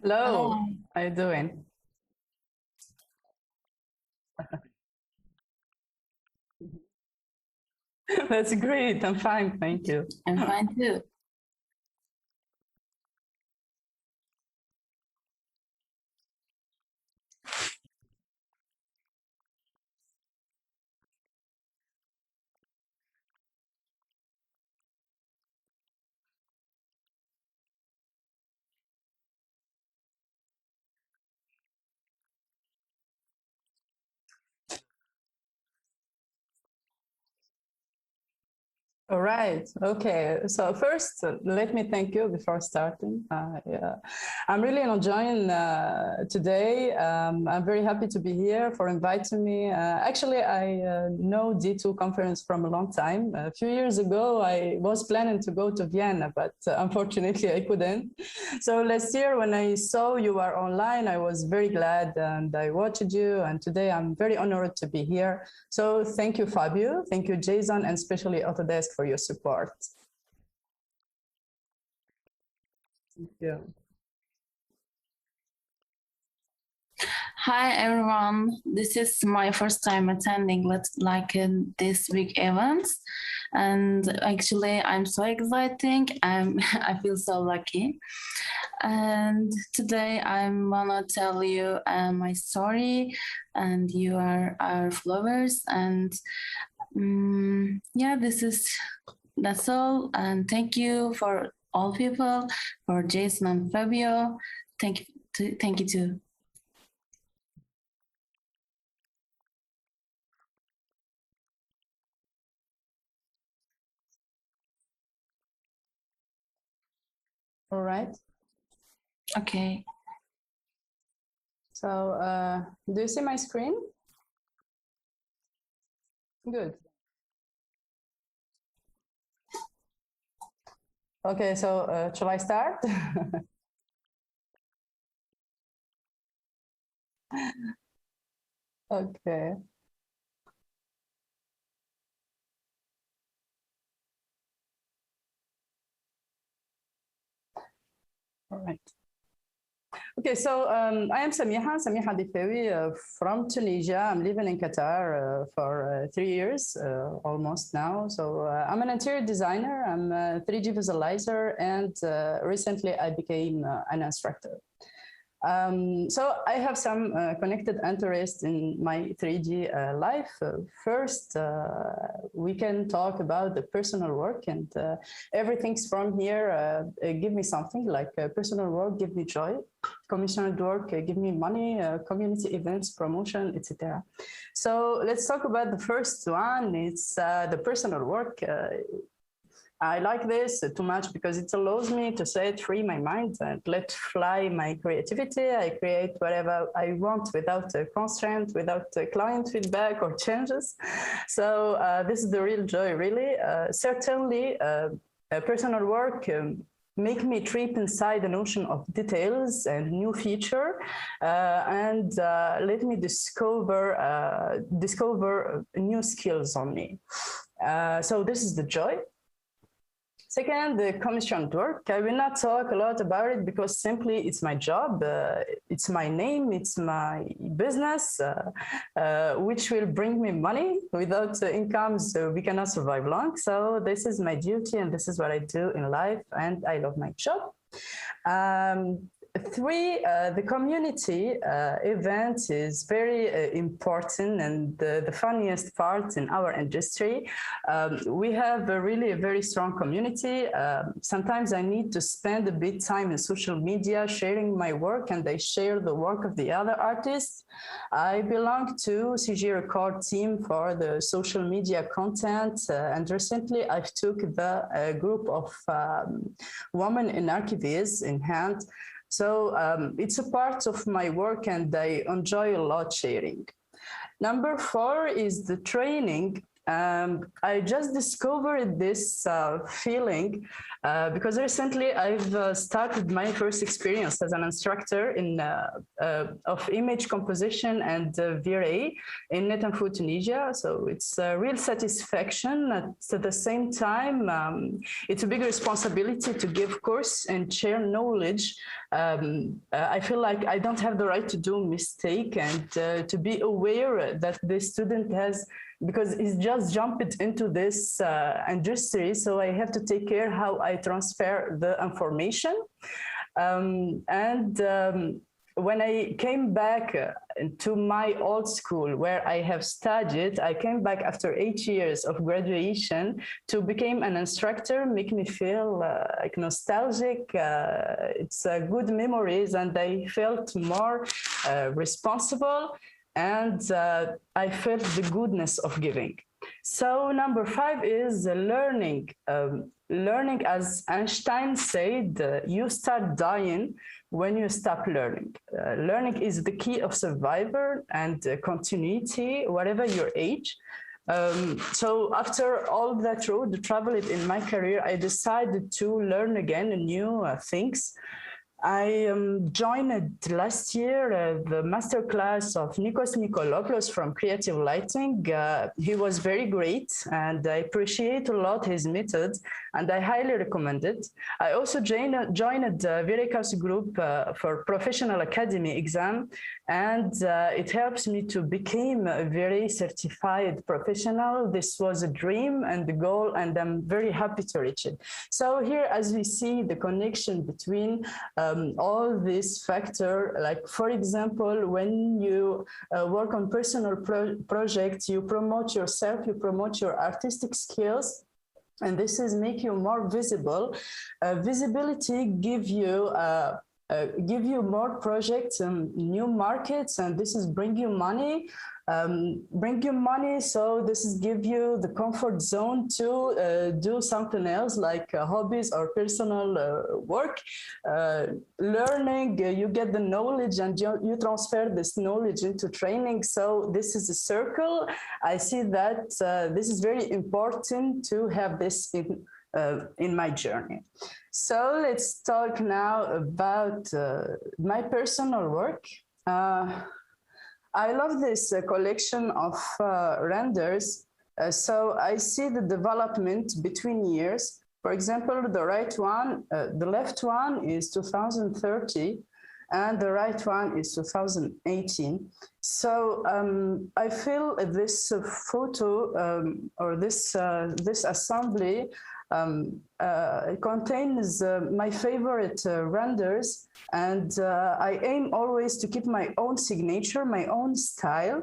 Hello, Hi, how you doing? That's great. I'm fine, thank you. I'm fine too. All right. Okay. So first, let me thank you before starting. Yeah. I'm really enjoying today. I'm very happy to be here for inviting me. Actually, I know D2 conference from a long time. A few years ago, I was planning to go to Vienna, but unfortunately, I couldn't. So last year, when I saw you were online, I was very glad and I watched you. And today, I'm very honored to be here. So thank you, Fabio. Thank you, Jason, and especially Autodesk for your support. Yeah. Hi everyone. This is my first time attending this big event, and actually I'm so exciting. I feel so lucky. And today I'm gonna tell you my story, and you are our followers. And yeah, that's all. And thank you for all people, for Jason and Fabio. Thank you too. All right. Okay. So do you see my screen? Good. Okay, so shall I start? Okay. All right. Okay, so I am Samiha Dhifaoui from Tunisia. I'm living in Qatar for 3 years, almost now. So I'm an interior designer, I'm a 3D visualizer, and recently I became an instructor. So I have some connected interest in my 3D life. First, we can talk about the personal work, and everything's from here. Give me something like personal work, give me joy. Commissioned work, give me money. Community events, promotion, etc. So let's talk about the first one. It's the personal work. I like this too much because it allows me to set free my mind and let fly my creativity. I create whatever I want without a constraint, without client feedback or changes. So this is the real joy, really. Certainly, personal work make me trip inside an ocean of details and new feature, and let me discover new skills on me. So this is the joy. Second, the commissioned work. I will not talk a lot about it because simply it's my job, it's my name, it's my business, which will bring me money. Without incomes, we cannot survive long. So this is my duty and this is what I do in life, and I love my job. Three, the community event is very important and the funniest part in our industry. We have a very strong community. Sometimes I need to spend a bit time in social media sharing my work, and I share the work of the other artists. I belong to CG Record team for the social media content, and recently I took the group of women in arch-viz in hand. So it's a part of my work and I enjoy a lot sharing. Number 4 is the training. I just discovered this feeling because recently I've started my first experience as an instructor of image composition and VRA in Net Info Tunisia. So it's a real satisfaction. At the same time, it's a big responsibility to give course and share knowledge I feel like I don't have the right to do mistake and to be aware that the student has, because he's just jumped into this industry, so I have to take care how I transfer the information. When I came back to my old school where I have studied, I came back after 8 years of graduation to become an instructor, make me feel like nostalgic. It's good memories, and I felt more responsible, and I felt the goodness of giving. So number 5 is learning. Learning, as Einstein said, you start dying when you stop learning. Learning is the key of survival and continuity, whatever your age. So after all that road traveled in my career, I decided to learn again new things. I joined last year the masterclass of Nikos Nikolopoulos from Creative Lighting. He was very great, and I appreciate a lot his method, and I highly recommend it. I also joined Vireka's group for Professional Academy exam, and it helps me to become a very certified professional. This was a dream and the goal, and I'm very happy to reach it. So here, as we see the connection between all these factors, like for example, when you work on personal projects, you promote yourself, you promote your artistic skills, and this is make you more visible. Visibility give you more projects and new markets, and this is bring you money. So this is give you the comfort zone to do something else like hobbies or personal work. Learning, you get the knowledge and you transfer this knowledge into training. So this is a circle. I see that this is very important to have this in my journey. So let's talk now about my personal work. I love this collection of renders. So I see the development between years. For example, the left one is 2030, and the right one is 2018. So I feel this photo or this assembly contains my favorite renders, and I aim always to keep my own signature, my own style.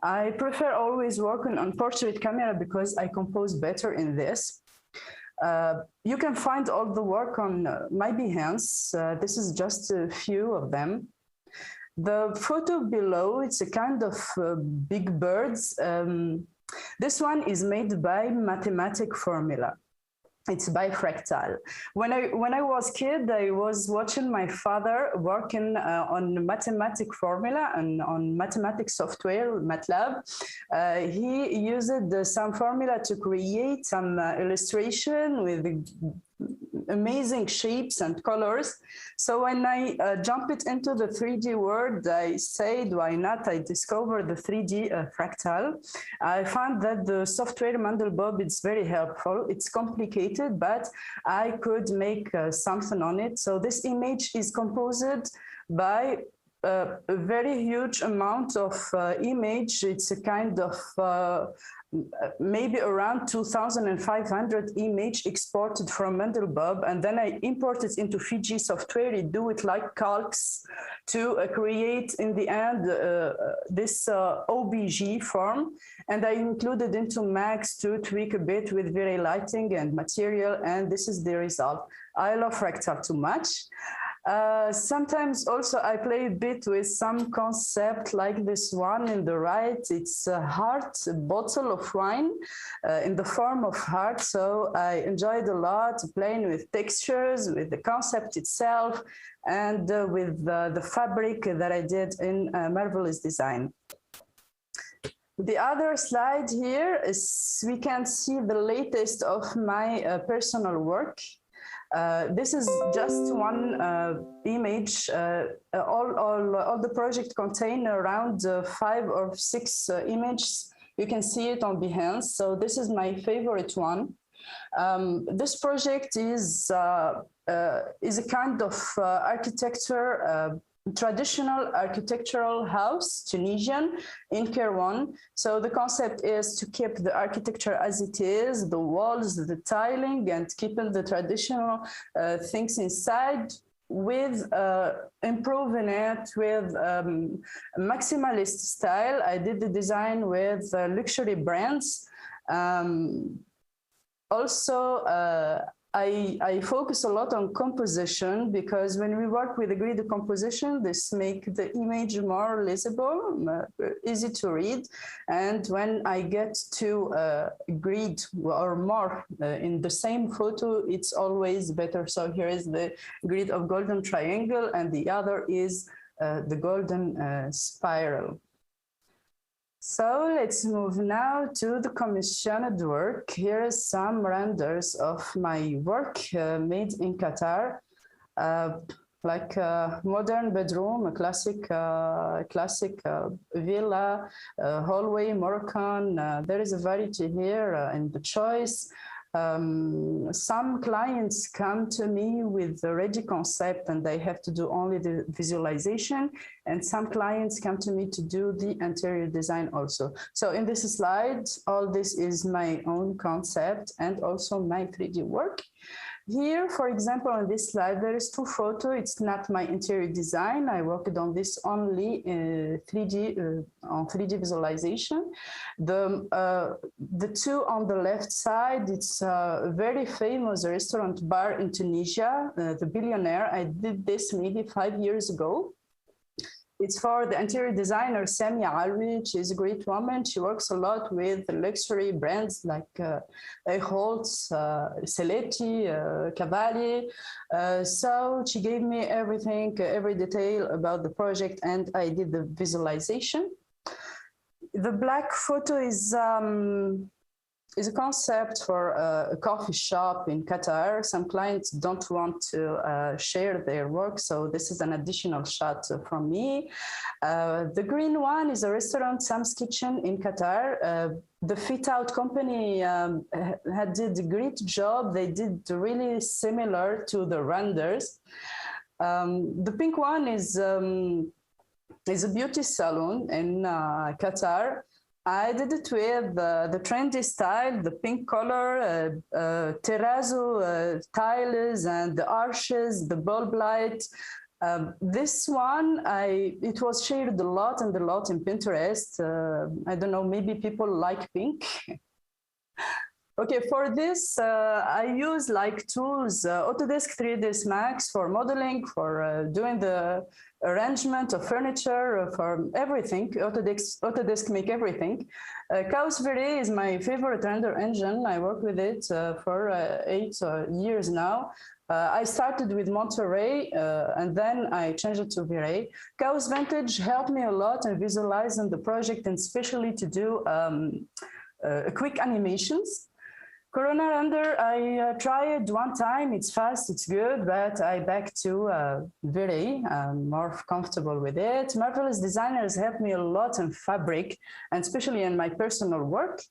I prefer always working on portrait camera because I compose better in this. You can find all the work on my Behance. This is just a few of them. The photo below, it's a kind of big birds. This one is made by mathematic formula. It's by fractal. When I was a kid, I was watching my father working on mathematic formula and on mathematic software, MATLAB. He used some formula to create some illustration with amazing shapes and colors. So when I jumped into the 3D world, I said, why not? I discovered the 3D fractal. I found that the software Mandelbob is very helpful. It's complicated, but I could make something on it. So this image is composed by a very huge amount of image. It's a kind of maybe around 2,500 image exported from Mandelbob, and then I import it into Fiji software. I do it like calcs to create in the end this OBJ form, and I included into Max to tweak a bit with very lighting and material, and this is the result. I love fractal too much. Sometimes also I play a bit with some concept like this one in the right. It's a heart, a bottle of wine in the form of heart. So I enjoyed a lot playing with textures, with the concept itself, and with the fabric that I did in Marvelous Design. The other slide here is we can see the latest of my personal work. This is just one image. All the project contain around 5 or 6 images. You can see it on Behance. So this is my favorite one. This project is a kind of architecture, traditional architectural house, Tunisian, in Kairouan. So the concept is to keep the architecture as it is, the walls, the tiling, and keeping the traditional things inside, with improving it with maximalist style. I did the design with luxury brands. Also, I focus a lot on composition, because when we work with a grid composition, this makes the image more legible, easy to read. And when I get to grid or more in the same photo, it's always better. So here is the grid of golden triangle, and the other is the golden spiral. So let's move now to the commissioned work. Here is some renders of my work made in Qatar, like a modern bedroom, a classic villa, hallway, Moroccan. There is a variety here in the choice. Some clients come to me with the ready concept and they have to do only the visualization, and some clients come to me to do the interior design also. So in this slide, all this is my own concept and also my 3D work. Here, for example, on this slide, there is two photos. It's not my interior design. I worked on this only on 3D visualization. The two on the left side, it's a very famous restaurant bar in Tunisia, the Billionaire. I did this maybe 5 years ago. It's for the interior designer, Samiha Dhifaoui. She's a great woman. She works a lot with luxury brands like Holtz, Seletti, Cavalli. So she gave me everything, every detail about the project, and I did the visualization. The black photo is a concept for a coffee shop in Qatar. Some clients don't want to share their work, so this is an additional shot from me. The green one is a restaurant, Sam's Kitchen in Qatar. The fit-out company did a great job. They did really similar to the renders. The pink one is a beauty salon in Qatar. I did it with the trendy style, the pink color, terrazzo tiles and the arches, the bulb light. This one, it was shared a lot and a lot in Pinterest. I don't know, maybe people like pink. Okay, for this, I use like tools, Autodesk 3ds Max for modeling, for doing the arrangement of furniture, for everything. Autodesk make everything. Chaos V-Ray is my favorite render engine. I work with it for 8 years now. I started with Monterey and then I changed it to V-Ray. Chaos Vantage helped me a lot in visualizing the project, and especially to do quick animations. Corona Render, I tried one time. It's fast, it's good, but I back to V-Ray. I'm more comfortable with it. Marvelous designers helped me a lot in fabric, and especially in my personal work.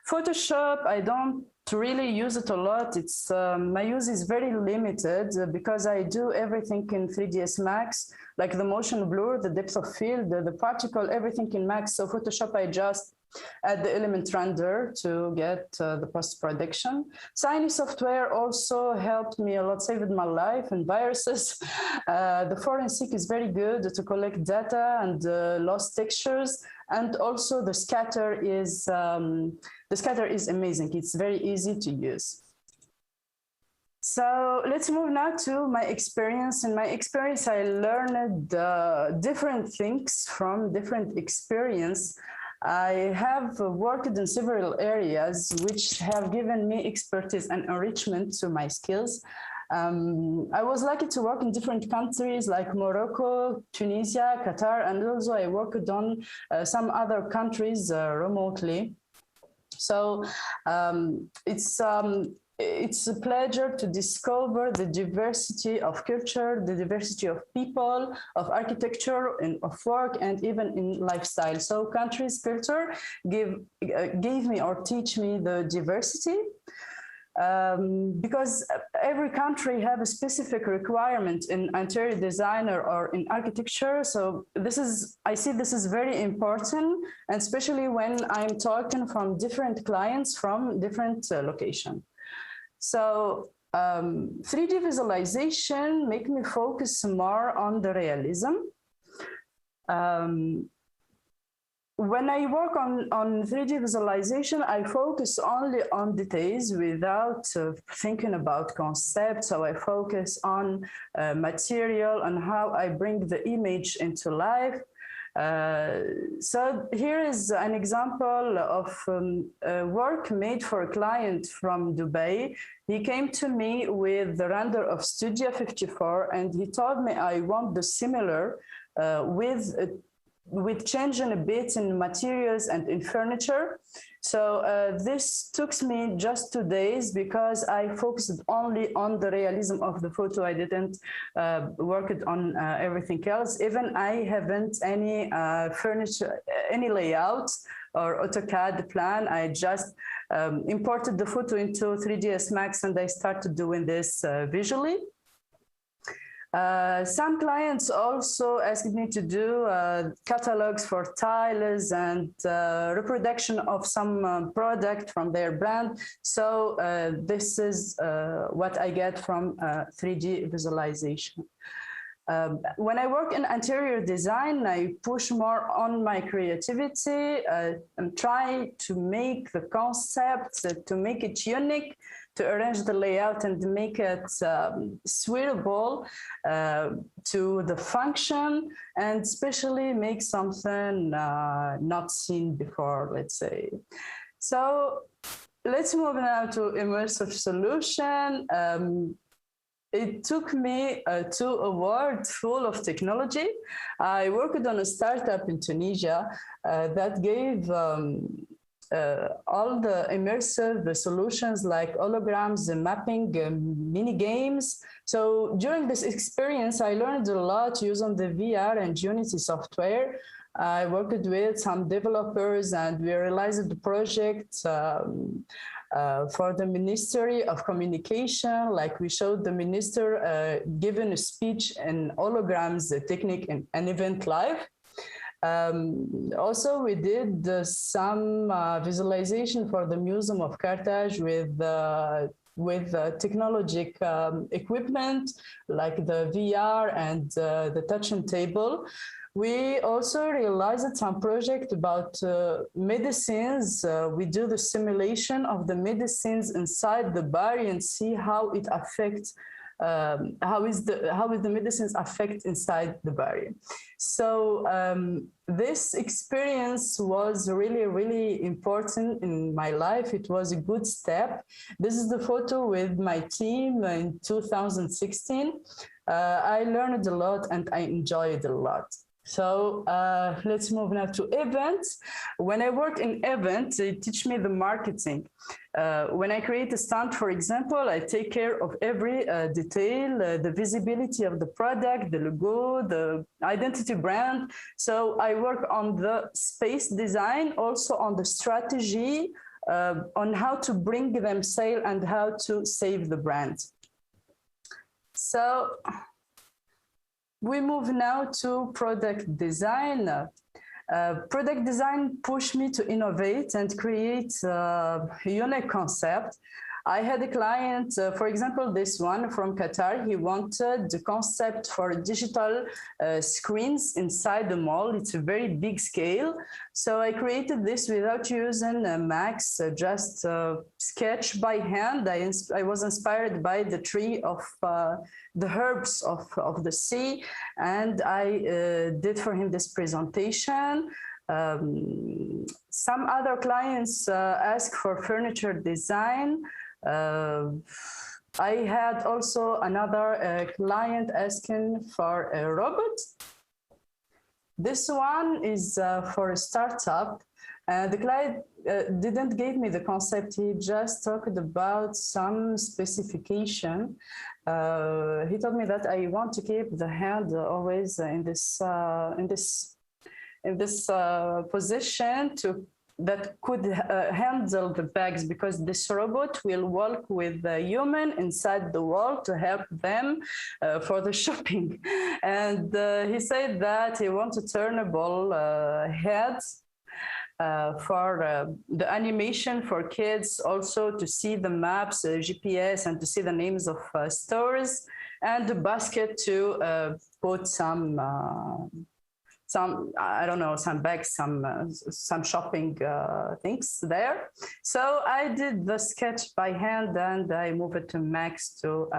Photoshop, I don't really use it a lot. It's my use is very limited because I do everything in 3ds Max, like the motion blur, the depth of field, the particle, everything in Max. So Photoshop, I just add the element render to get the post-production. Shiny software also helped me a lot, saved my life and viruses. The forensic is very good to collect data and lost textures, and also the scatter is amazing. It's very easy to use. So let's move now to my experience. In my experience, I learned different things from different experience. I have worked in several areas which have given me expertise and enrichment to my skills. I was lucky to work in different countries like Morocco, Tunisia, Qatar, and also I worked on some other countries remotely. So it's a pleasure to discover the diversity of culture, the diversity of people, of architecture, and of work, and even in lifestyle. So countries' culture gave me or teach me the diversity. because every country have a specific requirement in interior designer or in architecture. So I see this is very important, and especially when I'm talking from different clients from different location. So 3D visualization make me focus more on the realism. When I work on 3D visualization, I focus only on details without thinking about concepts. So I focus on material and how I bring the image into life. So here is an example of work made for a client from Dubai. He came to me with the render of Studio 54, and he told me I want the similar with changing a bit in materials and in furniture. So this took me just 2 days because I focused only on the realism of the photo. I didn't work on everything else. Even I haven't any furniture, any layout or AutoCAD plan. I just imported the photo into 3ds Max and I started doing this visually. Some clients also asked me to do catalogs for tiles and reproduction of some product from their brand. So this is what I get from 3D visualization. When I work in interior design, I push more on my creativity and try to make the concept, to make it unique, to arrange the layout and make it suitable to the function, and especially make something not seen before, let's say. So let's move now to immersive solution. It took me to a world full of technology. I worked on a startup in Tunisia that gave all the immersive solutions like holograms, mapping, mini games. So during this experience, I learned a lot using the VR and Unity software. I worked with some developers and we realized the project for the Ministry of Communication. Like we showed the minister giving a speech in holograms, the technique in an event live. Also, we did some visualization for the Museum of Carthage with technological equipment like the VR and the touching table. We also realized some project about medicines. We do the simulation of the medicines inside the body and see how it affects how is the medicines affect inside the body. So this experience was really, really important in my life. It was a good step. This is the photo with my team in 2016. I learned a lot and I enjoyed a lot. So let's move now to events. When I work in events, they teach me the marketing. When I create a stand, for example, I take care of every detail, the visibility of the product, the logo, the identity brand. So I work on the space design, also on the strategy, on how to bring them sale and how to save the brand. So we move now to product design. Product design pushed me to innovate and create a unique concept. I had a client, for example, this one from Qatar. He wanted the concept for digital screens inside the mall. It's a very big scale. So I created this without using Max, just sketch by hand. I was inspired by the tree of the herbs of the sea, and I did for him this presentation. Some other clients asked for furniture design. I had also another client asking for a robot. This one is for a startup. The client didn't give me the concept. He just talked about some specification. He told me that I want to keep the hand always in this position to that could handle the bags, because this robot will walk with the human inside the wall to help them for the shopping. And he said that he wants a turnable head for the animation for kids, also to see the maps, GPS, and to see the names of stores, and the basket to put some I don't know, some bags, some shopping things there. So I did the sketch by hand, and I moved it to Max to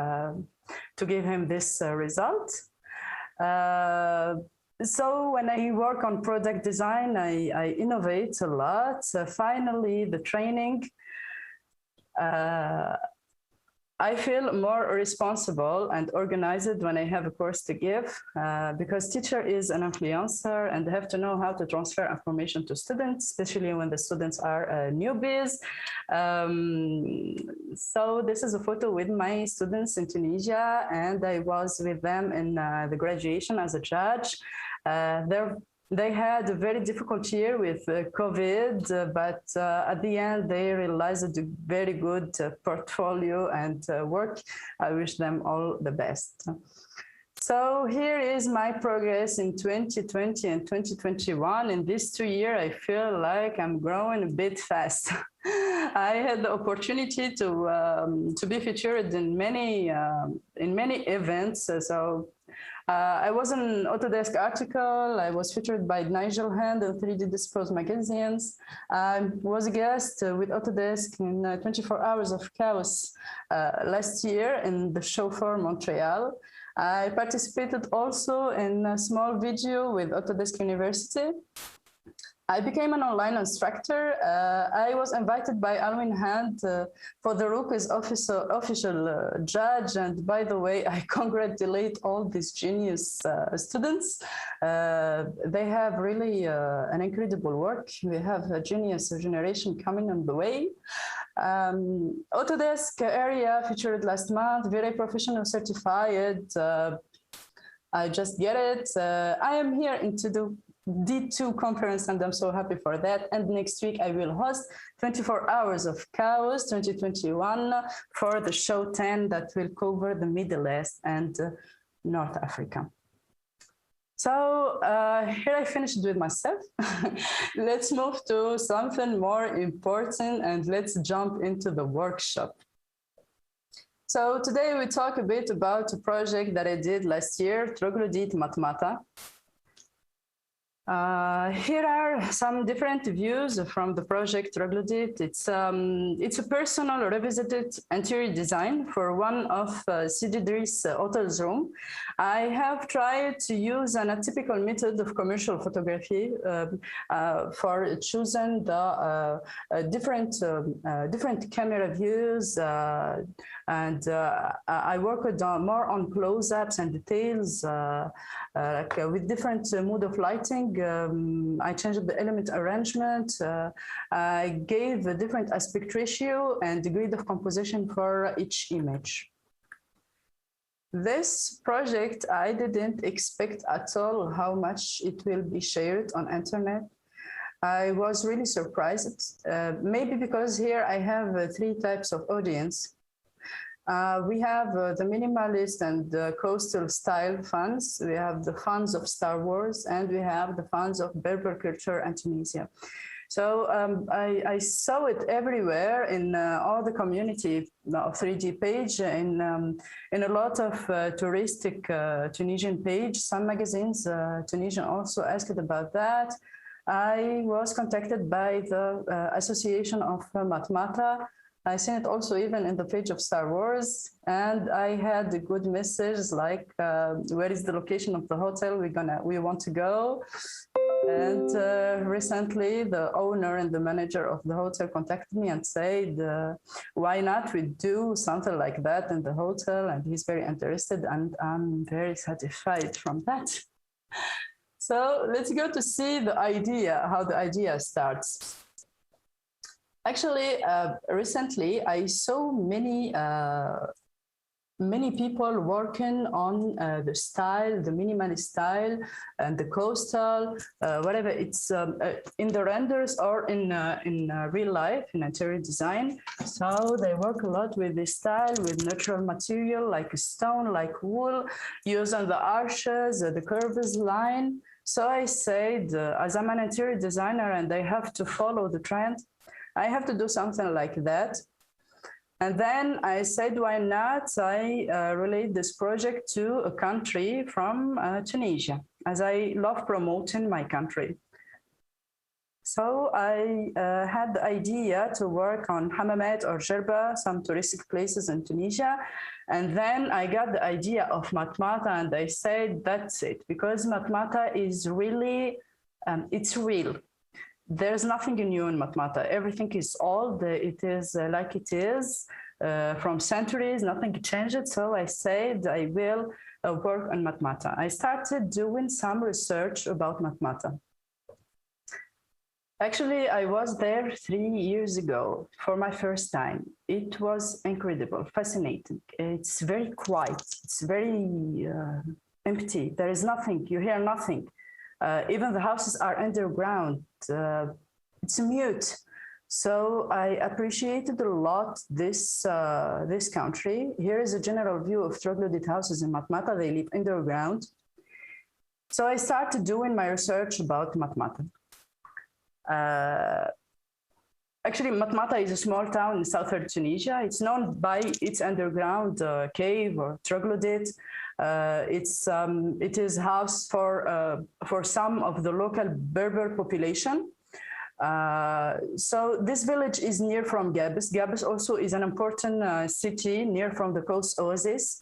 give him this result. So when I work on product design, I innovate a lot. Finally, the training, I feel more responsible and organized when I have a course to give, because teacher is an influencer and they have to know how to transfer information to students, especially when the students are newbies. So this is a photo with my students in Tunisia, and I was with them in the graduation as a judge. They had a very difficult year with COVID, but at the end, they realized a very good portfolio and work. I wish them all the best. So here is my progress in 2020 and 2021. In these 2 years, I feel like I'm growing a bit fast. I had the opportunity to be featured in many events. I was in an Autodesk article. I was featured by Nigel Hand in 3D Dispose magazines. I was a guest with Autodesk in 24 Hours of Chaos last year in the show for Montreal. I participated also in a small video with Autodesk University. I became an online instructor. I was invited by Alwyn Hand for the RUC's official judge. And by the way, I congratulate all these genius students. They have really an incredible work. We have a genius generation coming on the way. Autodesk area featured last month, very professional certified. I just get it. I am here into the D2 conference, and I'm so happy for that. And next week I will host 24 Hours of Chaos 2021 for the show 10 that will cover the Middle East and North Africa. So here I finished with myself. Let's move to something more important, and let's jump into the workshop. So today we talk a bit about a project that I did last year, Troglodyte Matmata. Here are some different views from the project Troglodyte. It's a personal revisited interior design for one of Sidi Idris' hotel's room. I have tried to use an atypical method of commercial photography for choosing the different camera views, and I worked more on close-ups and details, like with different mood of lighting. I changed the element arrangement. I gave a different aspect ratio and degree of composition for each image. This project, I didn't expect at all how much it will be shared on internet. I was really surprised, maybe because here I have 3 types of audience. We have the minimalist and the coastal style fans. We have the fans of Star Wars, and we have the fans of Berber culture and Tunisia. So I saw it everywhere in all the community of 3D page, in a lot of touristic Tunisian page. Some magazines, Tunisian, also asked about that. I was contacted by the Association of Matmata. I seen it also even in the page of Star Wars, and I had a good message like, where is the location of the hotel we want to go? And recently the owner and the manager of the hotel contacted me and said, why not we do something like that in the hotel? And he's very interested, and I'm very satisfied from that. So let's go to see the idea, how the idea starts. Actually, recently I saw many many people working on the style, the minimalist style, and the coastal, whatever it's in the renders or in real life, in interior design. So they work a lot with this style, with natural material like stone, like wool, using the arches, the curves line. So I said, as I'm an interior designer and I have to follow the trend, I have to do something like that. And then I said, why not? I relate this project to a country from Tunisia, as I love promoting my country. So I had the idea to work on Hammamet or Jerba, some touristic places in Tunisia. And then I got the idea of Matmata and I said, that's it, because Matmata is really, it's real. There's nothing new in Matmata. Everything is old. It is like it is from centuries. Nothing changed. So I said I will work on Matmata. I started doing some research about Matmata. Actually, I was there 3 years ago for my first time. It was incredible, fascinating. It's very quiet. It's very empty. There is nothing. You hear nothing. Even the houses are underground. It's mute. So I appreciated a lot this country. Here is a general view of troglodyte houses in Matmata. They live underground. So I started doing my research about Matmata. Actually, Matmata is a small town in southern Tunisia. It's known by its underground cave or troglodyte. It is house for some of the local Berber population. So this village is near from Gabes. Gabes also is an important city near from the coast oasis.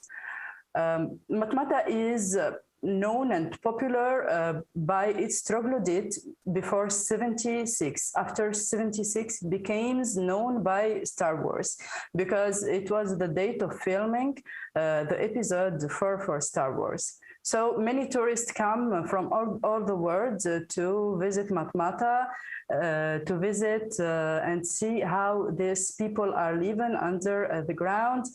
Matmata is known and popular by its troglodyte before 76. After 76, it became known by Star Wars because it was the date of filming the episode 4 for Star Wars. So many tourists come from all the world to visit Matmata, to visit and see how these people are living under the ground.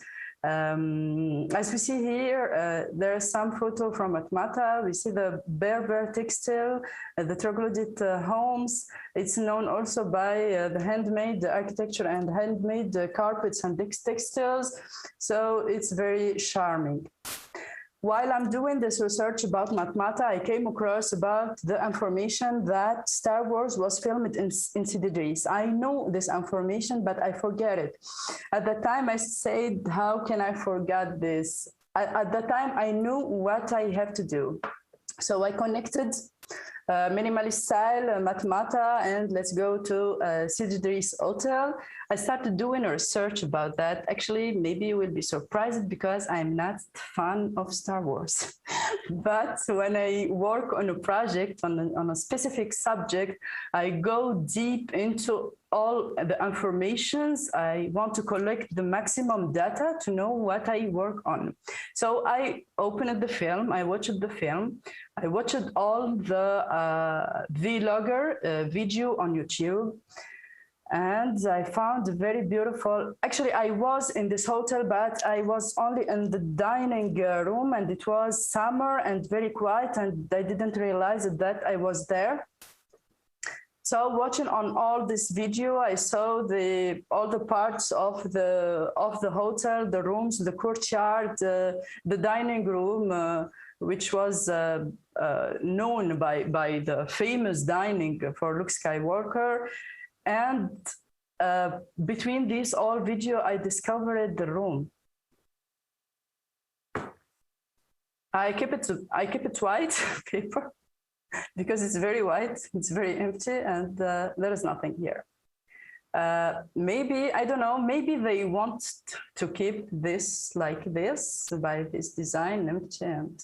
As we see here, there are some photo from Matmata. We see the Berber textile, the troglodyte homes. It's known also by the handmade architecture and handmade carpets and textiles. So it's very charming. While I'm doing this research about Matmata, I came across about the information that Star Wars was filmed in Sidi Idris. I know this information, but I forget it. At the time, I said, how can I forget this? At the time, I knew what I have to do. So I connected minimalist style, Matmata, and let's go to Sidi Idris Hotel. I started doing a research about that. Actually, maybe you will be surprised because I'm not a fan of Star Wars. But when I work on a project, on a specific subject, I go deep into all the informations. I want to collect the maximum data to know what I work on. So I opened the film, I watched the film, I watched all the vlogger video on YouTube. And I found very beautiful. Actually, I was in this hotel, but I was only in the dining room and it was summer and very quiet and I didn't realize that I was there. So watching on all this video, I saw all the parts of the hotel, the rooms, the courtyard, the dining room, which was known by the famous dining for Luke Skywalker. And between these all video, I discovered the room. I keep it white paper because it's very white, it's very empty, and there is nothing here. Maybe, I don't know, maybe they want to keep this like this by this design empty, and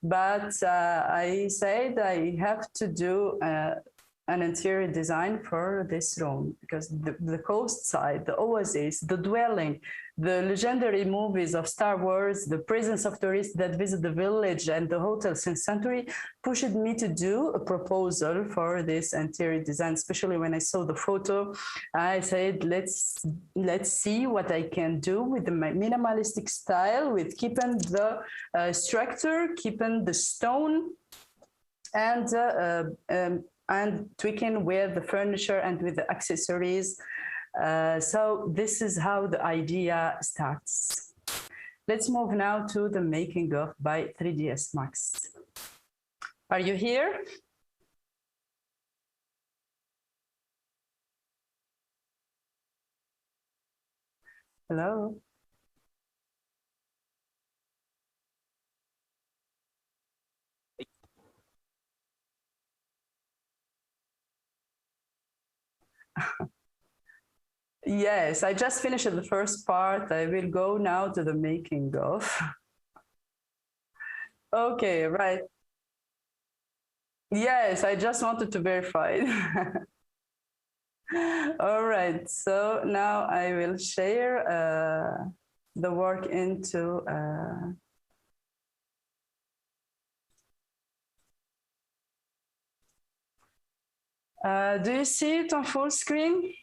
but I said I have to do an interior design for this room, because the coast side, the oasis, the dwelling, the legendary movies of Star Wars, the presence of tourists that visit the village and the hotel since century pushed me to do a proposal for this interior design. Especially when I saw the photo, I said, let's see what I can do with the minimalistic style, with keeping the structure, keeping the stone, and tweaking with the furniture and with the accessories. So this is how the idea starts. Let's move now to the making of by 3ds Max. Are you here? Hello? Yes, I just finished the first part. I will go now to the making of. Okay, right. Yes, I just wanted to verify. All right, so now I will share the work into do you see it on full screen?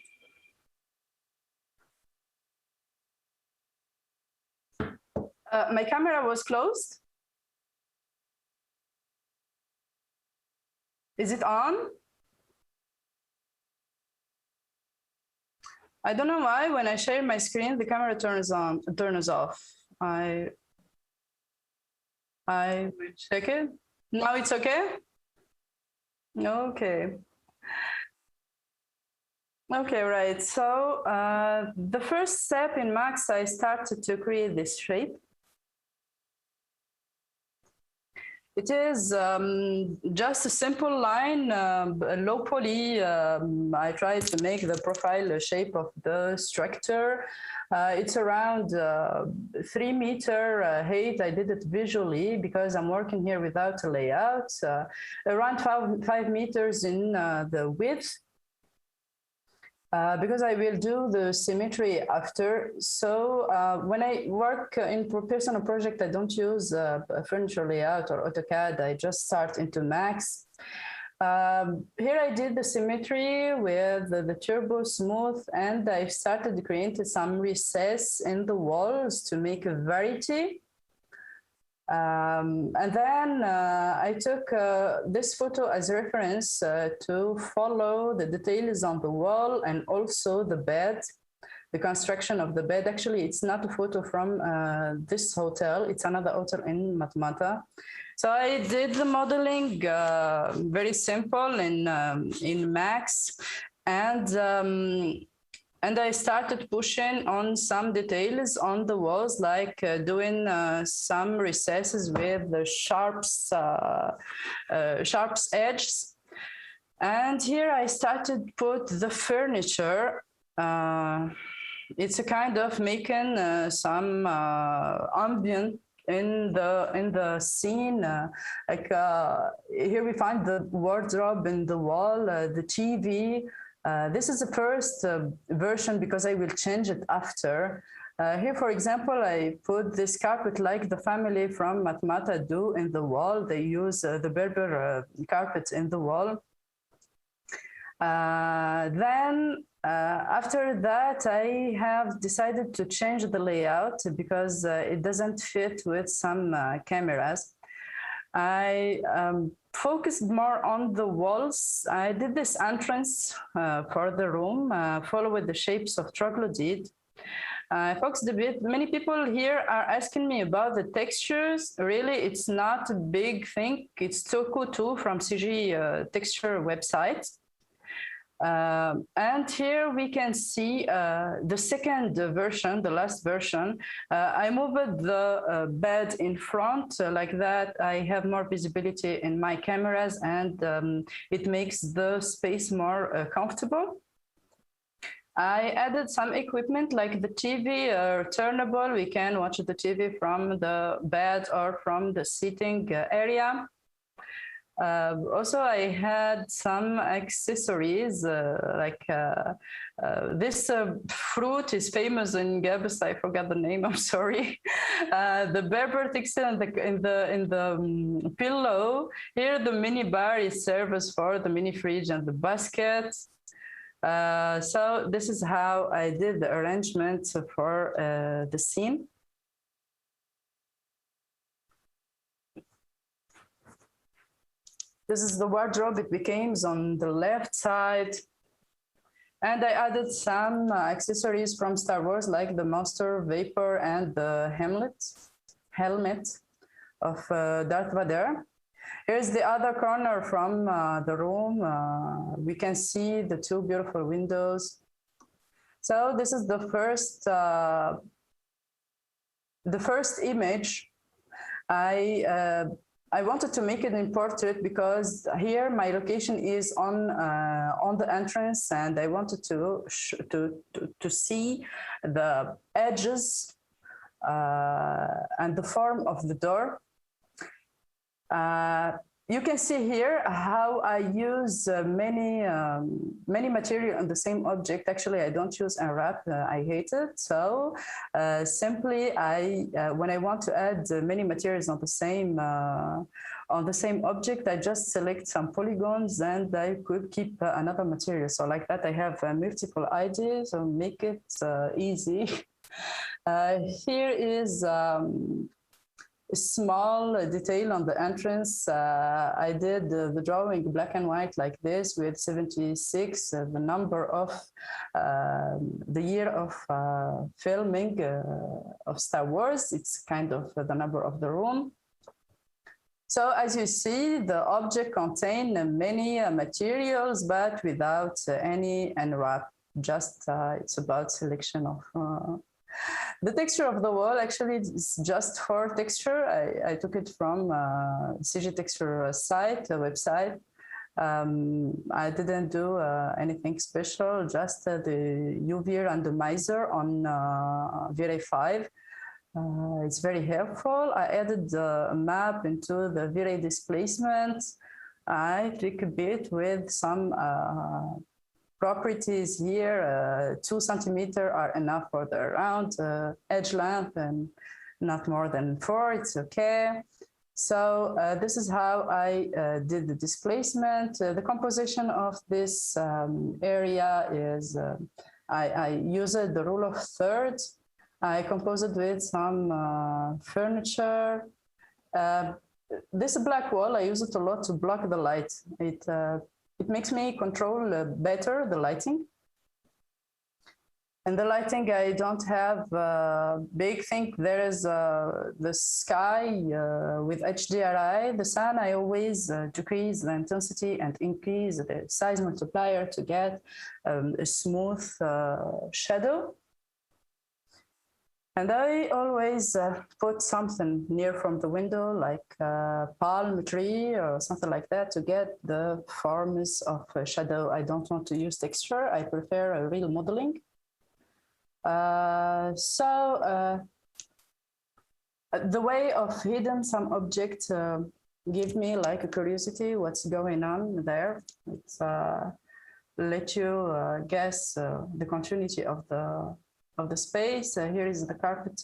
My camera was closed. Is it on? I don't know why when I share my screen, the camera turns off. I will check it. Now it's okay? Okay. Okay, right. So the first step in Max, I started to create this shape. It is just a simple line, low poly. I tried to make the profile shape of the structure. It's around 3 meter height. I did it visually because I'm working here without a layout. Around 5 meters in the width. Because I will do the symmetry after. So when I work in personal project, I don't use a furniture layout or AutoCAD. I just start into Max. Here I did the symmetry with the turbo smooth, and I started creating some recess in the walls to make a variety. And then I took this photo as reference to follow the details on the wall and also the bed, the construction of the bed. Actually, it's not a photo from this hotel. It's another hotel in Matmata. So I did the modeling very simple in Max, and I started pushing on some details on the walls, like doing some recesses with the sharps edges. And here I started put the furniture. It's a kind of making some ambient in the scene. Here we find the wardrobe in the wall, the TV. This is the first version because I will change it after. Here, for example, I put this carpet like the family from Matmata do in the wall. They use the Berber carpets in the wall. Then after that, I have decided to change the layout because it doesn't fit with some cameras. I focused more on the walls. I did this entrance for the room, followed the shapes of troglodyte. I focused a bit. Many people here are asking me about the textures. Really, it's not a big thing. It's Toku2 from CG texture website. And here we can see the second version, the last version. I moved the bed in front like that. I have more visibility in my cameras, and it makes the space more comfortable. I added some equipment like the TV turnable. We can watch the TV from the bed or from the seating area. Also, I had some accessories this fruit is famous in Gabus. I forgot the name. I'm sorry. The Berber textile in the pillow. Here, the mini bar is serves for the mini fridge and the basket. So this is how I did the arrangement for the scene. This is the wardrobe. It became on the left side. And I added some accessories from Star Wars, like the Monster Vapor and the helmet of Darth Vader. Here's the other corner from the room. We can see the two beautiful windows. So this is the first image. I wanted to make it in portrait because here my location is on the entrance, and I wanted to see the edges and the form of the door. You can see here how I use many material on the same object. Actually, I don't use unwrap. I hate it. So simply, when I want to add many materials on the same object, I just select some polygons and I could keep another material. So like that, I have multiple ideas and make it easy. Here is a small detail on the entrance. I did the drawing black and white like this with 76, the number of the year of filming of Star Wars. It's kind of the number of the room. So as you see, the object contains many materials, but without any unwrap. Just it's about selection of the texture of the wall. Actually, it's just for texture. I took it from CG Texture site, website. I didn't do anything special, just the UV randomizer on V-Ray 5. It's very helpful. I added the map into the V-Ray displacement. I tweak a bit with some properties here. 2 centimeters are enough for the round edge length and not more than 4. It's okay. So this is how I did the displacement. The composition of this area is I used the rule of thirds. I composed it with some furniture. This black wall, I use it a lot to block the light. It makes me control better the lighting. And the lighting, I don't have a big thing. There is the sky with HDRI. The sun, I always decrease the intensity and increase the size multiplier to get a smooth shadow. And I always put something near from the window, like a palm tree or something like that, to get the forms of shadow. I don't want to use texture. I prefer a real modeling. The way of hidden some object give me like a curiosity what's going on there. It's let you guess the continuity of the space. Here is the carpet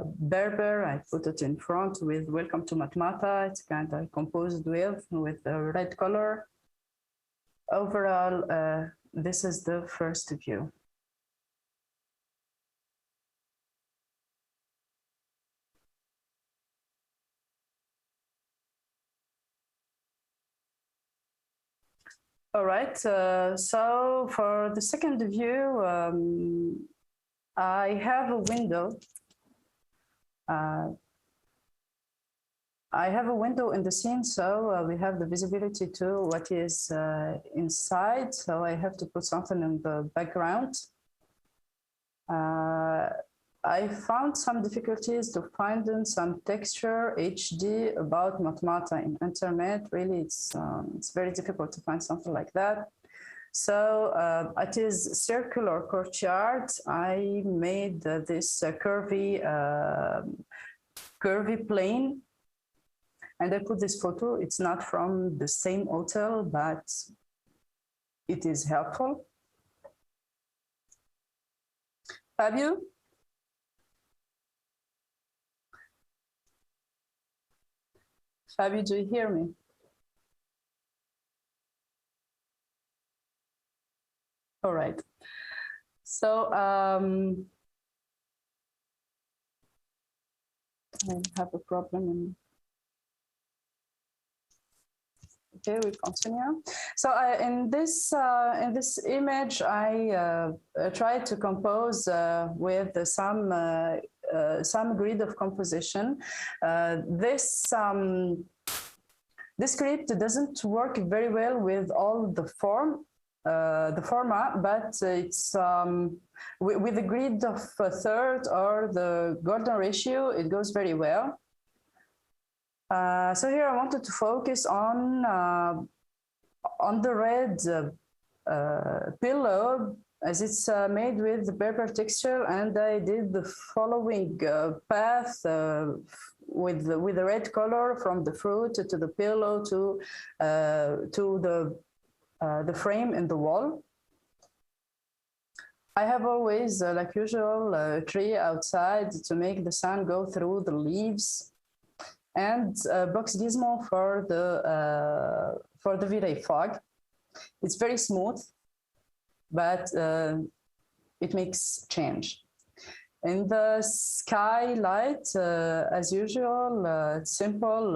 Berber. I put it in front with Welcome to Matmata. It's kind of composed with a red color. Overall, this is the first view. All right, so for the second view, I have a window. I have a window in the scene, so we have the visibility to what is inside. So I have to put something in the background. I found some difficulties to find some texture HD about Matmata in internet. Really, it's very difficult to find something like that. So it is circular courtyard. I made this curvy plane, And I put this photo. It's not from the same hotel, but it is helpful. Fabio? Fabio, do you hear me? All right. So I have a problem. Okay, we continue. So in this image, I tried to compose with some grid of composition. This script doesn't work very well with all the format, but it's with the grid of a third or the golden ratio, it goes very well. So here I wanted to focus on the red pillow, as it's made with the paper texture, and I did the following path with the red color from the fruit to the pillow to the frame in the wall. I have always, like usual, a tree outside to make the sun go through the leaves, and box gizmo for the V-Ray fog. It's very smooth, but it makes change. In the skylight, as usual, simple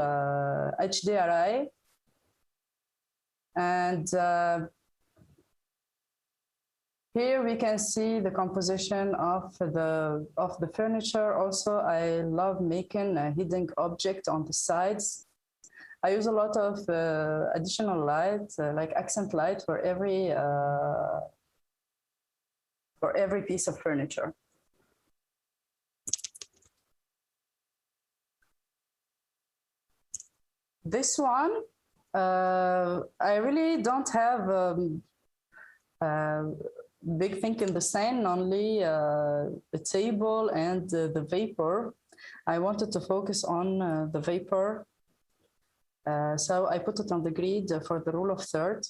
HDRI, and here we can see the composition of the furniture. Also, I love making a hidden object on the sides. I use a lot of additional light, like accent light, for every piece of furniture. This one, I really don't have big thing in the sand, only the table and the vapor. I wanted to focus on the vapor. So I put it on the grid for the rule of third.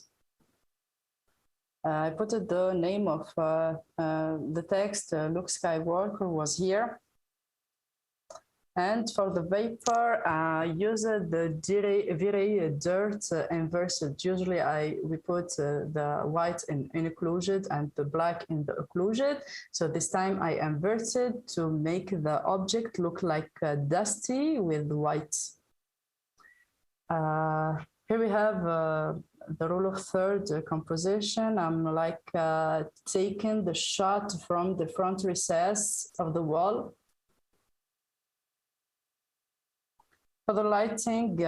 I put it the name of the text, Luke Skywalker was here. And for the vapor, I used the V-Ray dirt inverted. Usually we put the white in occluded and the black in the occluded. So this time I inverted to make the object look like dusty with white. Here we have the rule of third composition. I'm like taking the shot from the front recess of the wall. For the lighting,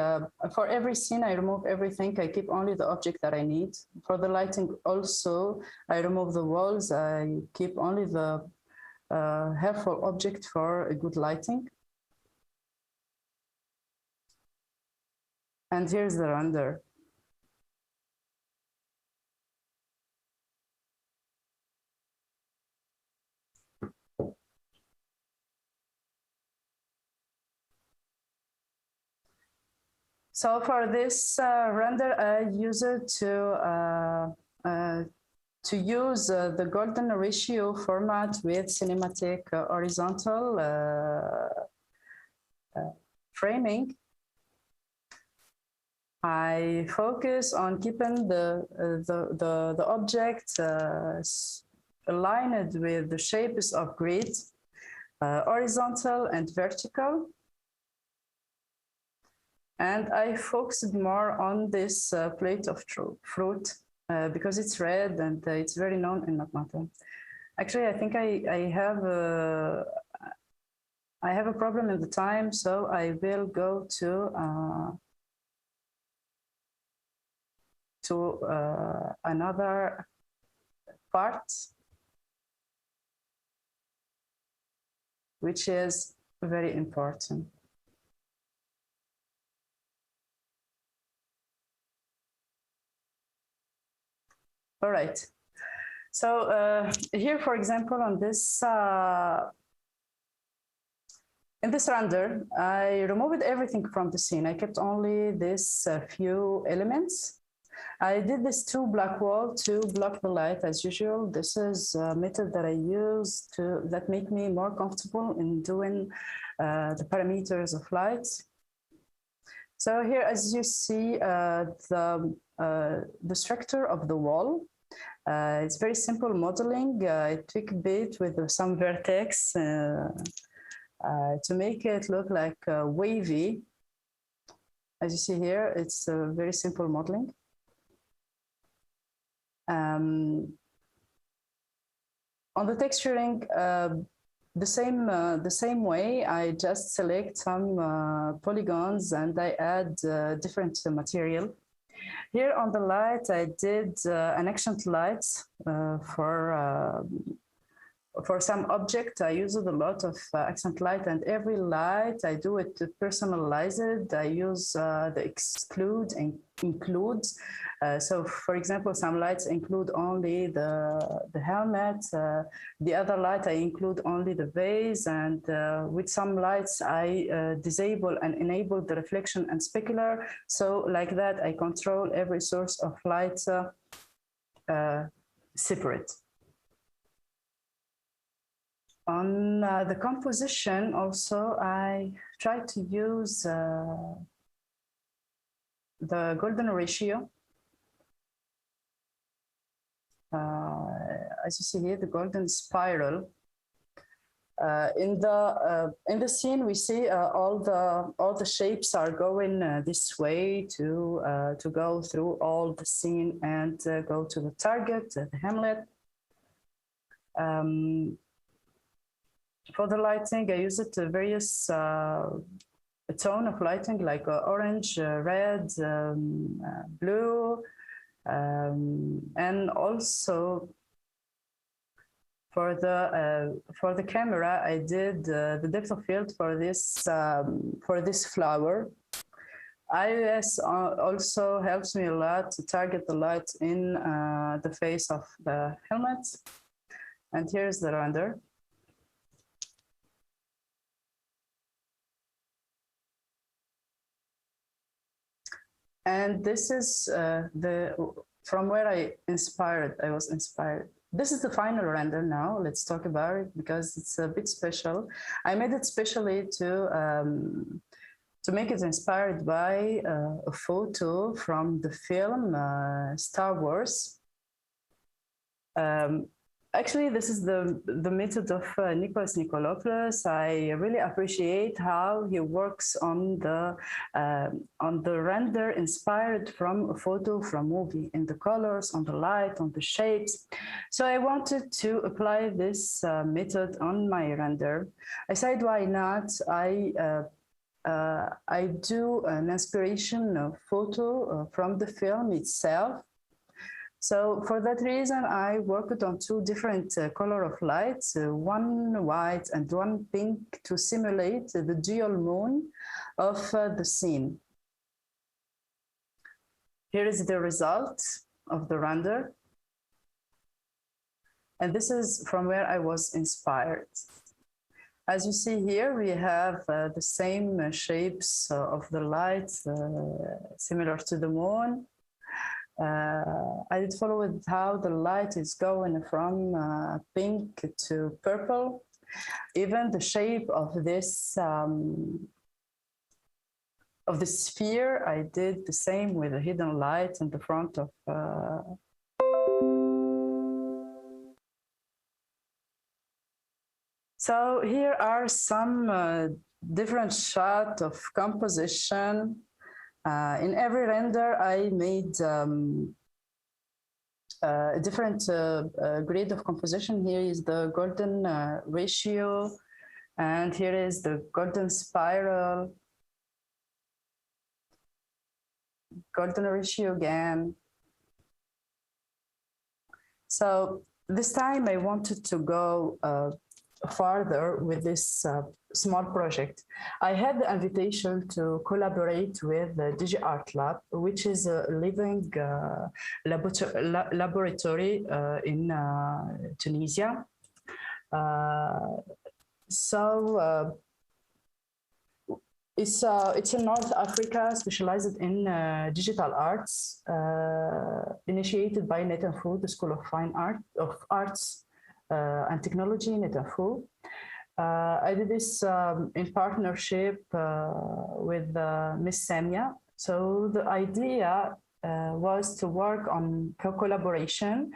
for every scene, I remove everything. I keep only the object that I need. For the lighting also, I remove the walls. I keep only the helpful object for a good lighting. And here's the render. So for this render, I use it to use the golden ratio format with cinematic horizontal framing. I focus on keeping the object aligned with the shapes of grid, horizontal and vertical. And I focused more on this plate of fruit because it's red and it's very known in Matmata. Actually, I think I have a problem in the time, so I will go to another part, which is very important. All right. So here, for example, on this In this render, I removed everything from the scene. I kept only this few elements. I did this two black wall to block the light as usual. This is a method that I use that make me more comfortable in doing the parameters of light. So here, as you see, the structure of the wall. It's very simple modeling. I took a bit with some vertex to make it look like wavy. As you see here, it's a very simple modeling. On the texturing, the same way, I just select some polygons and I add different material. Here on the light, I did an accent light for some object. I use a lot of accent light, and every light I do it to personalize it. I use the exclude and include. So for example, some lights include only the helmet. The other light I include only the vase, and with some lights I disable and enable the reflection and specular. So like that, I control every source of light separate. On the composition also, I try to use the golden ratio. As you see here, the golden spiral. In the scene, we see all the shapes are going this way to go through all the scene and go to the target, the hamlet. For the lighting, I use it to various tone of lighting like orange, red, blue, and also for the camera, I did the depth of field for this flower. IOS also helps me a lot to target the light in the face of the helmet. And here's the render. And this is from where I was inspired. This is the final render now. Let's talk about it because it's a bit special. I made it specially to make it inspired by a photo from the film Star Wars. Actually, this is the method of Nikos Nikolopoulos. I really appreciate how he works on the render inspired from a photo from movie, in the colors, on the light, on the shapes. So I wanted to apply this method on my render. I said, why not? I do an inspiration photo from the film itself. So for that reason, I worked on two different color of lights, one white and one pink, to simulate the dual moon of the scene. Here is the result of the render. And this is from where I was inspired. As you see here, we have the same shapes of the light, similar to the moon. I did follow with how the light is going from pink to purple. Even the shape of this sphere, I did the same with a hidden light in the front of. So here are some different shots of composition. In every render, I made a different grade of composition. Here is the golden ratio, and here is the golden spiral, golden ratio again. So this time I wanted to go farther with this small project. I had the invitation to collaborate with the Digi Art Lab, which is a living laboratory in Tunisia. It's in North Africa, specialized in digital arts, initiated by Netanyahu, the School of Arts and Technology, Netanyahu. I did this in partnership with Miss Samia. So the idea was to work on collaboration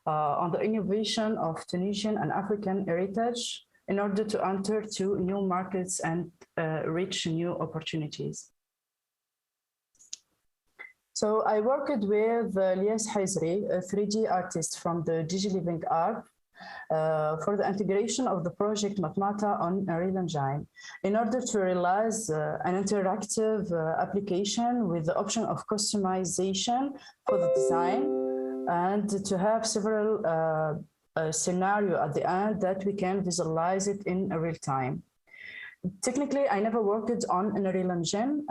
on the innovation of Tunisian and African heritage in order to enter to new markets and reach new opportunities. So I worked with Lias Haizri, a 3D artist from the DigiLiving Art, for the integration of the project Matmata on Unreal Engine in order to realize an interactive application with the option of customization for the design and to have several scenario at the end that we can visualize it in real time. Technically, I never worked on an Unreal Engine,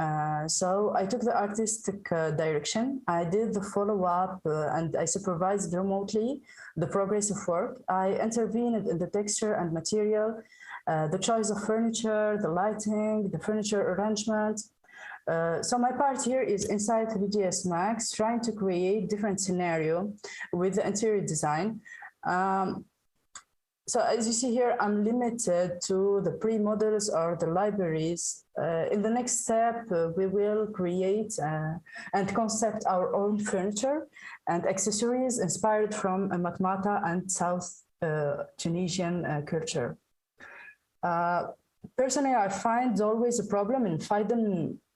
so I took the artistic direction. I did the follow-up and I supervised remotely the progress of work. I intervened in the texture and material, the choice of furniture, the lighting, the furniture arrangement. So my part here is inside 3ds Max, trying to create different scenario with the interior design. So as you see here, I'm limited to the pre-models or the libraries. In the next step, we will create and concept our own furniture and accessories inspired from Matmata and South Tunisian culture. Personally, I find always a problem in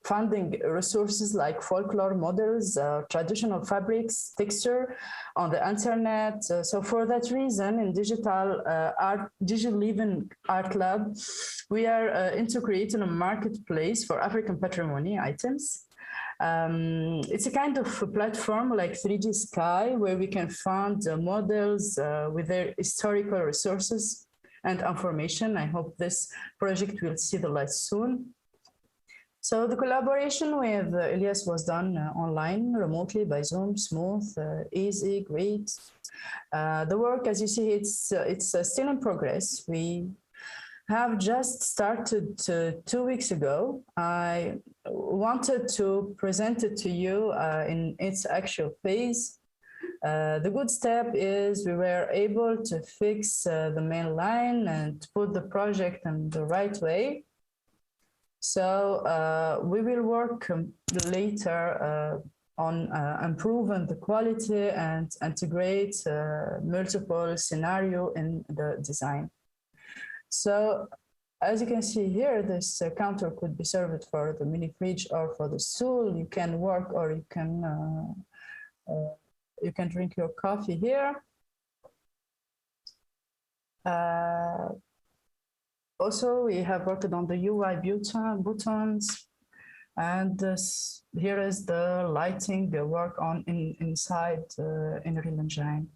funding resources like folklore models, traditional fabrics, texture on the internet. So for that reason, in Digital Living Art Lab, we are into creating a marketplace for African patrimony items. It's a kind of a platform like 3D Sky, where we can fund models with their historical resources and information. I hope this project will see the light soon. So the collaboration with Elias was done online, remotely by Zoom, smooth, easy, great. The work, as you see, it's still in progress. We have just started 2 weeks ago. I wanted to present it to you in its actual phase. The good step is we were able to fix the main line and put the project in the right way. So we will work later on improving the quality and integrate multiple scenario in the design. So as you can see here, this counter could be served for the mini fridge or for the stool. You can work or you can drink your coffee here. Also, we have worked on the UI buttons, and here is the lighting work on inside Unreal Engine.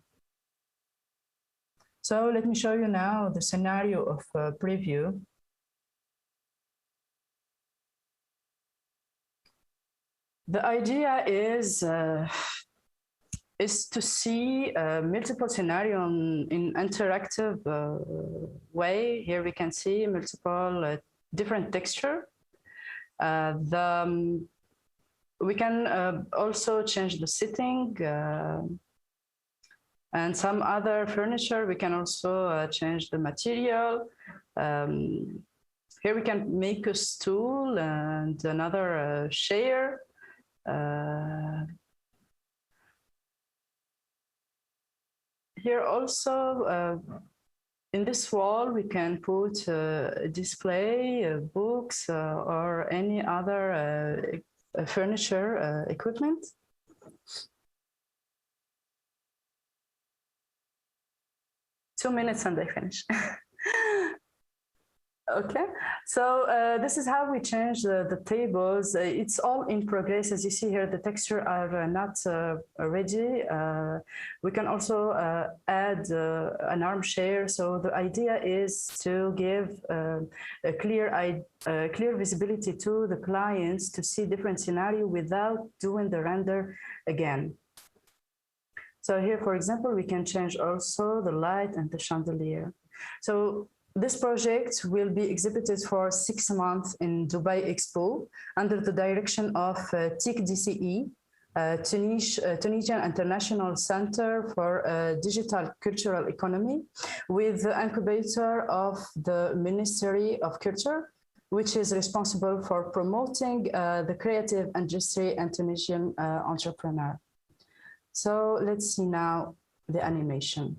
So let me show you now the scenario of preview. The idea is to see multiple scenario in interactive way. Here we can see multiple different texture. We can also change the setting and some other furniture. We can also change the material. Here we can make a stool and another chair. Here also, in this wall, we can put a display, books, or any other furniture equipment. Two minutes and I finish. Okay, so this is how we change the tables. It's all in progress. As you see here, the texture are not ready. We can also add an armchair. So the idea is to give a clear visibility to the clients to see different scenario without doing the render again. So here, for example, we can change also the light and the chandelier. So This project will be exhibited for 6 months in Dubai Expo under the direction of TIC-DCE, Tunisian International Center for Digital Cultural Economy, with the incubator of the Ministry of Culture, which is responsible for promoting the creative industry and Tunisian entrepreneur. So let's see now the animation.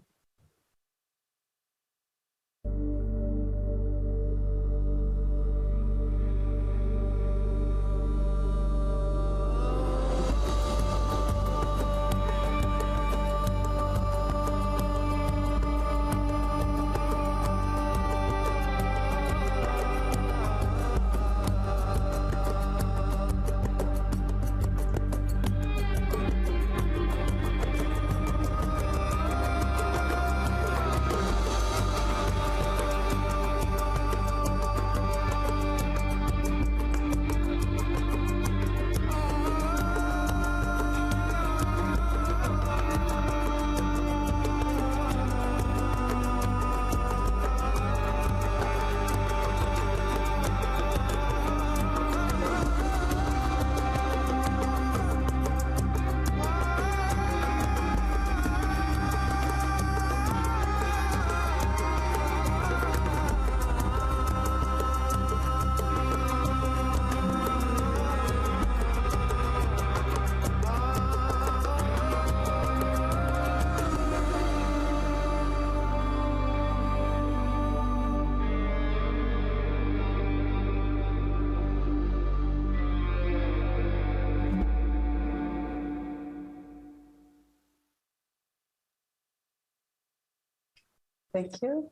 Thank you.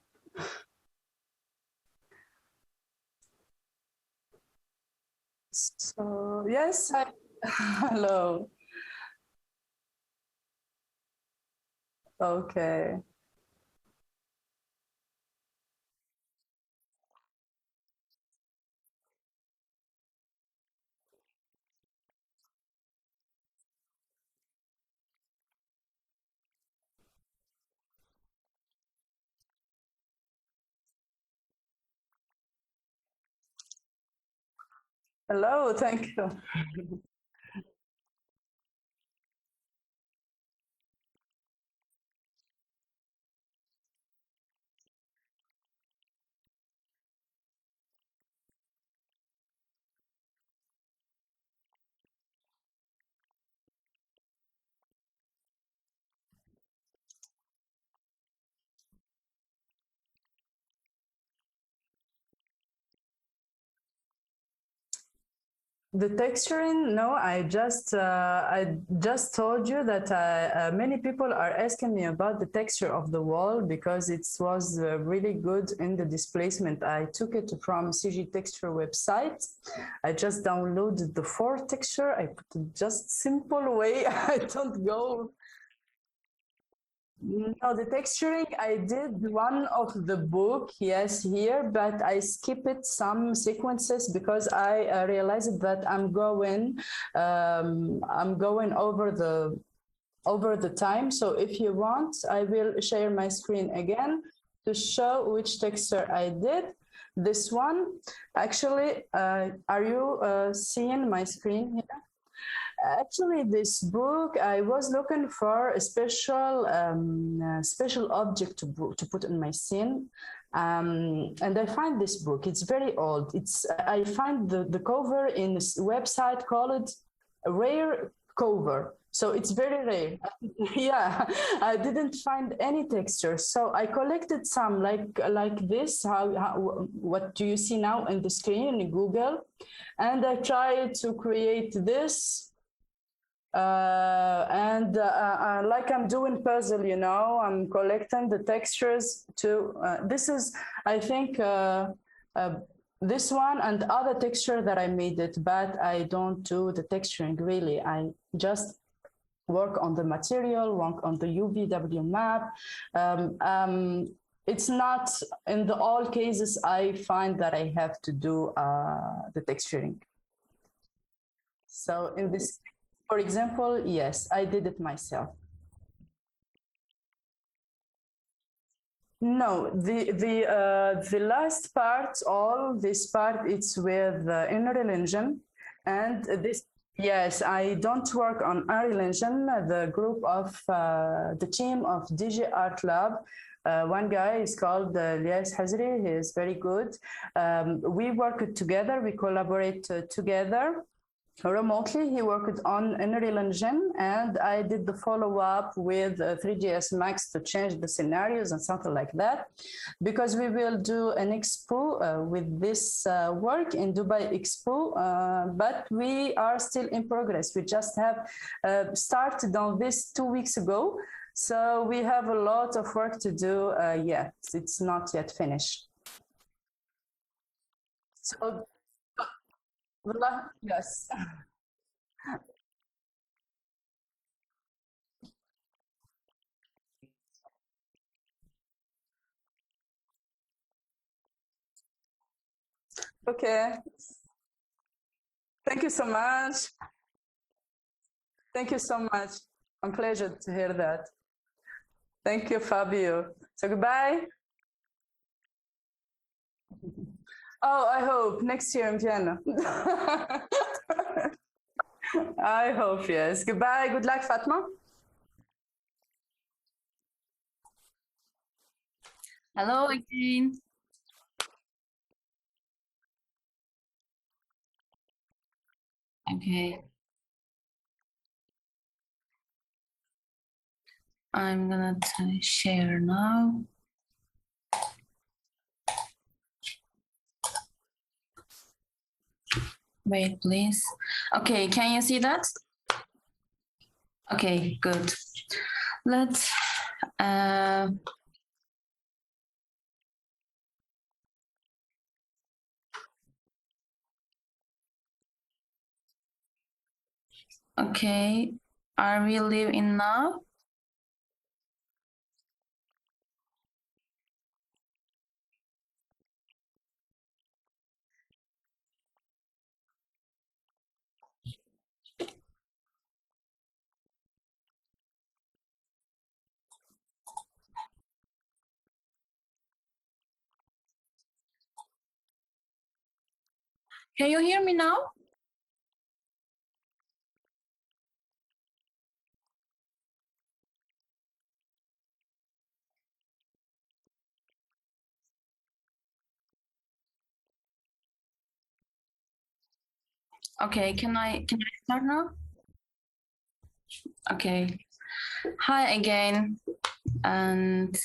So, yes, hello. Okay. Hello, thank you. The texturing, no, I just told you that many people are asking me about the texture of the wall because it was really good in the displacement. I took it from CG Texture website. I just downloaded the 4 texture. I put it just simple way. I don't go. No, the texturing, I did one of the book, yes, here, but I skipped some sequences because I realized that I'm going over the time. So if you want, I will share my screen again to show which texture I did. This one, actually, are you seeing my screen here? Actually, this book, I was looking for a special object to put in my scene. And I find this book, it's very old. I find the cover in a website called Rare Cover. So it's very rare. Yeah, I didn't find any texture. So I collected some like this, what do you see now in the screen in Google? And I tried to create this. Like I'm doing puzzle, you know, I'm collecting the textures to, this is, I think, this one and other texture that I made it, but I don't do the texturing really. I just work on the material, work on the UVW map. It's not, in all cases, I find that I have to do the texturing. So in this, for example, yes, I did it myself. No, the last part, all this part, it's with Unreal Engine, and this. Yes, I don't work on Unreal Engine. The group of the team of DG Art Lab. One guy is called Lias Hazri. He is very good. We work together. We collaborate together. Remotely, he worked on Unreal Engine, and I did the follow-up with 3ds Max to change the scenarios and something like that, because we will do an expo with this work in Dubai Expo, but we are still in progress. We just have started on this 2 weeks ago, so we have a lot of work to do yet. It's not yet finished. So, yes. Okay. Thank you so much. Thank you so much. I'm pleasure to hear that. Thank you, Fabio. So goodbye. Oh, I hope next year in Vienna. I hope, yes. Goodbye. Good luck, Fatma. Hello again. Okay. I'm gonna share now. Wait, please. Okay, can you see that? Okay, good. Let's okay, are we live in now? Can you hear me now? Okay, can I start now? Okay. Hi again, and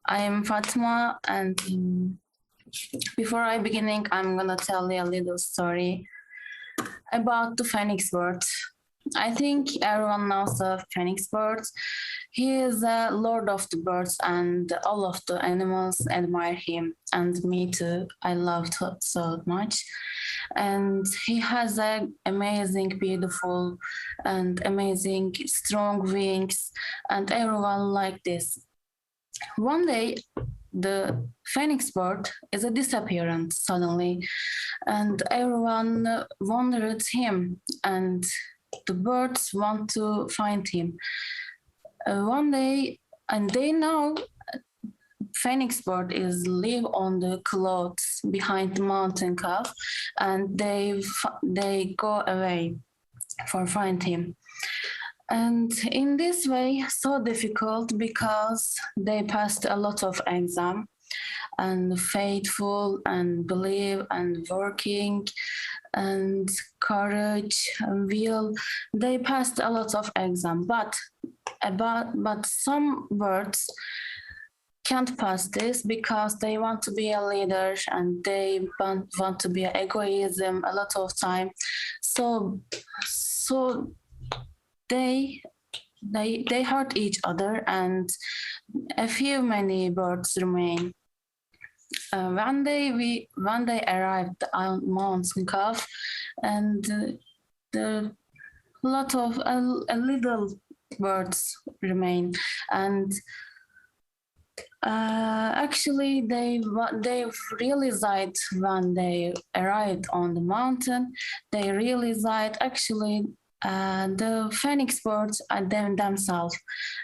I am Fatma, and before I beginning, I'm gonna tell you a little story about the phoenix bird. I think everyone knows the phoenix bird. He is a lord of the birds, and all of the animals admire him, and me too. I love him so much. And he has an amazing, beautiful, and amazing, strong wings, and everyone like this. One day, the phoenix bird is a disappearance suddenly, and everyone wondered him, and the birds want to find him. One day, and they know phoenix bird is live on the clouds behind the mountain calf, and they go away for find him. And in this way, so difficult because they passed a lot of exam and faithful and believe and working and courage and will. They passed a lot of exam, but some birds can't pass this because they want to be a leader and they want to be egoism a lot of time. So they hurt each other, and a few many birds remain. One day arrived on mountain calf, and the lot of a little birds remain, and actually they realized when they arrived on the mountain, they realized actually the fan experts are themselves,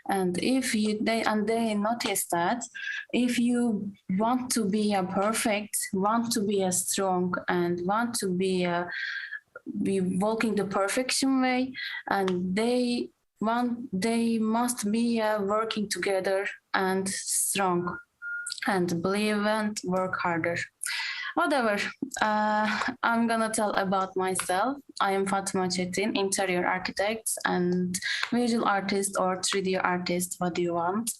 and if they notice that if you want to be a perfect, want to be a strong, and want to be walking the perfection way, and they must be working together and strong and believe and work harder. Whatever, I'm gonna tell about myself. I am Fatma Çetin, interior architect and visual artist or 3D artist, what do you want?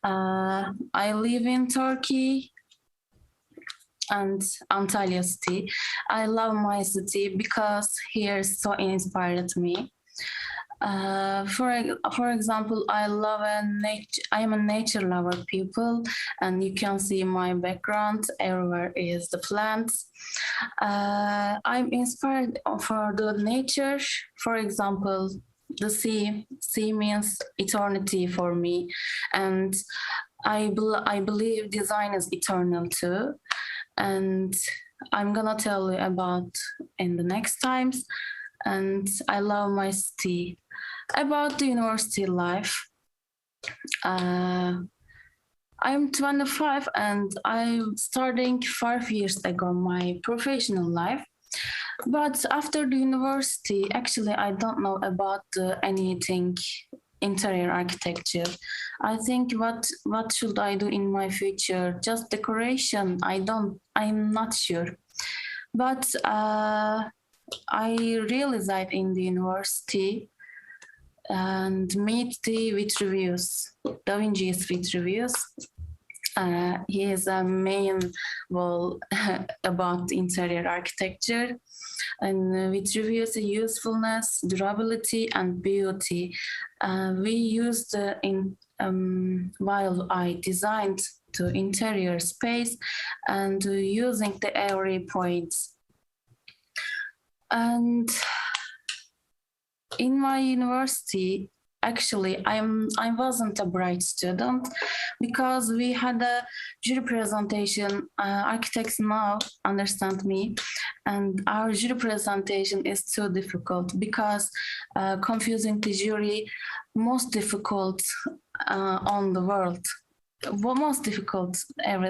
I live in Turkey and Antalya city. I love my city because here so inspired me. For example, I am a nature lover people, and you can see my background. Everywhere is the plants. I'm inspired for the nature. For example, the sea. Sea means eternity for me, and I believe design is eternal too. And I'm gonna tell you about in the next times. And I love my city. About the university life, I'm 25 and I'm starting 5 years ago my professional life. But after the university, actually, I don't know about anything interior architecture. I think what should I do in my future? Just decoration? I'm not sure. But I realized in the university and meet the with reviews, Da Vinci's with reviews. He is a main wall about interior architecture, and with reviews usefulness, durability, and beauty. We used while I designed the interior space and using the every points. And in my university, actually, I wasn't a bright student because we had a jury presentation. Architects now understand me, and our jury presentation is too difficult because confusing the jury most difficult on the world. Most difficult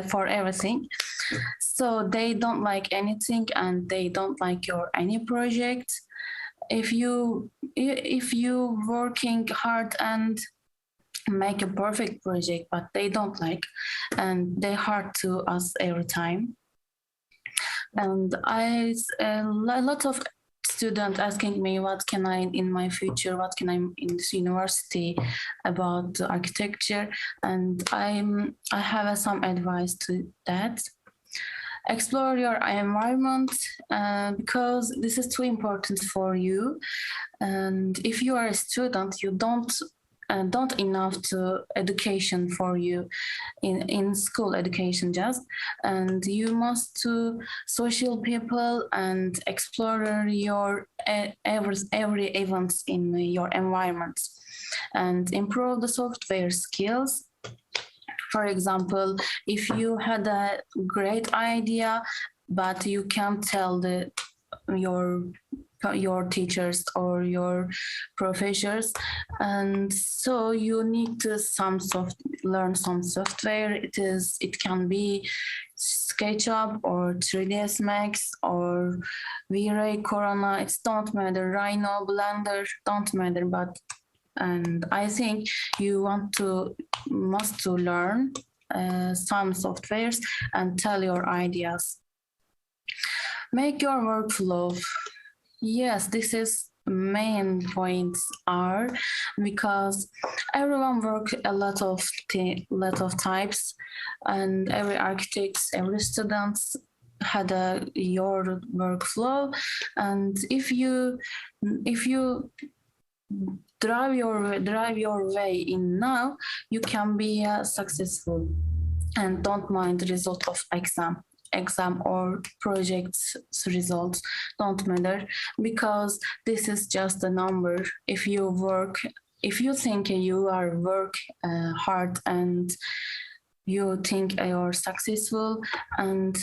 for everything. So they don't like anything and they don't like your any project. If you working hard and make a perfect project, but they don't like, and they hard to us every time. And a lot of students asking me what can I in my future, what can I in this university about architecture, and I have some advice to that. Explore your environment because this is too important for you. And if you are a student, you don't enough to education for you in school education just, and you must to social people and explore your every events in your environment and improve the software skills. For example, if you had a great idea, but you can't tell your teachers or your professors, and so you need to learn some software. It can be SketchUp or 3ds Max or V-Ray, Corona. It don't matter. Rhino, Blender, don't matter. But and I think you must to learn some softwares and tell your ideas. Make your workflow. Yes, this is main points are because everyone work a lot of types, and every architects, every students had your workflow, and if you drive your way in now, you can be successful and don't mind the result of exam or project's results, don't matter, because this is just a number. If you think you are work hard and you think you're successful, and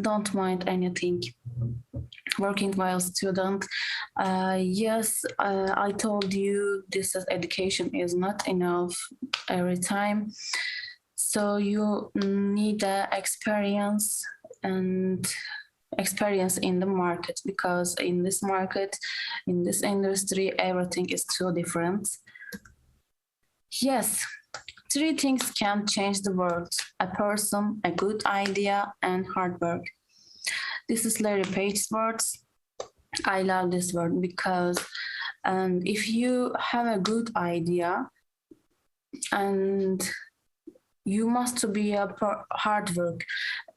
don't mind anything. Working while student, yes, I told you this education is not enough every time. So you need experience and experience in the market, because in this market, in this industry, everything is too different. Yes, 3 things can change the world: a person, a good idea, and hard work. This is Larry Page's words. I love this word because if you have a good idea, and you must be a hard work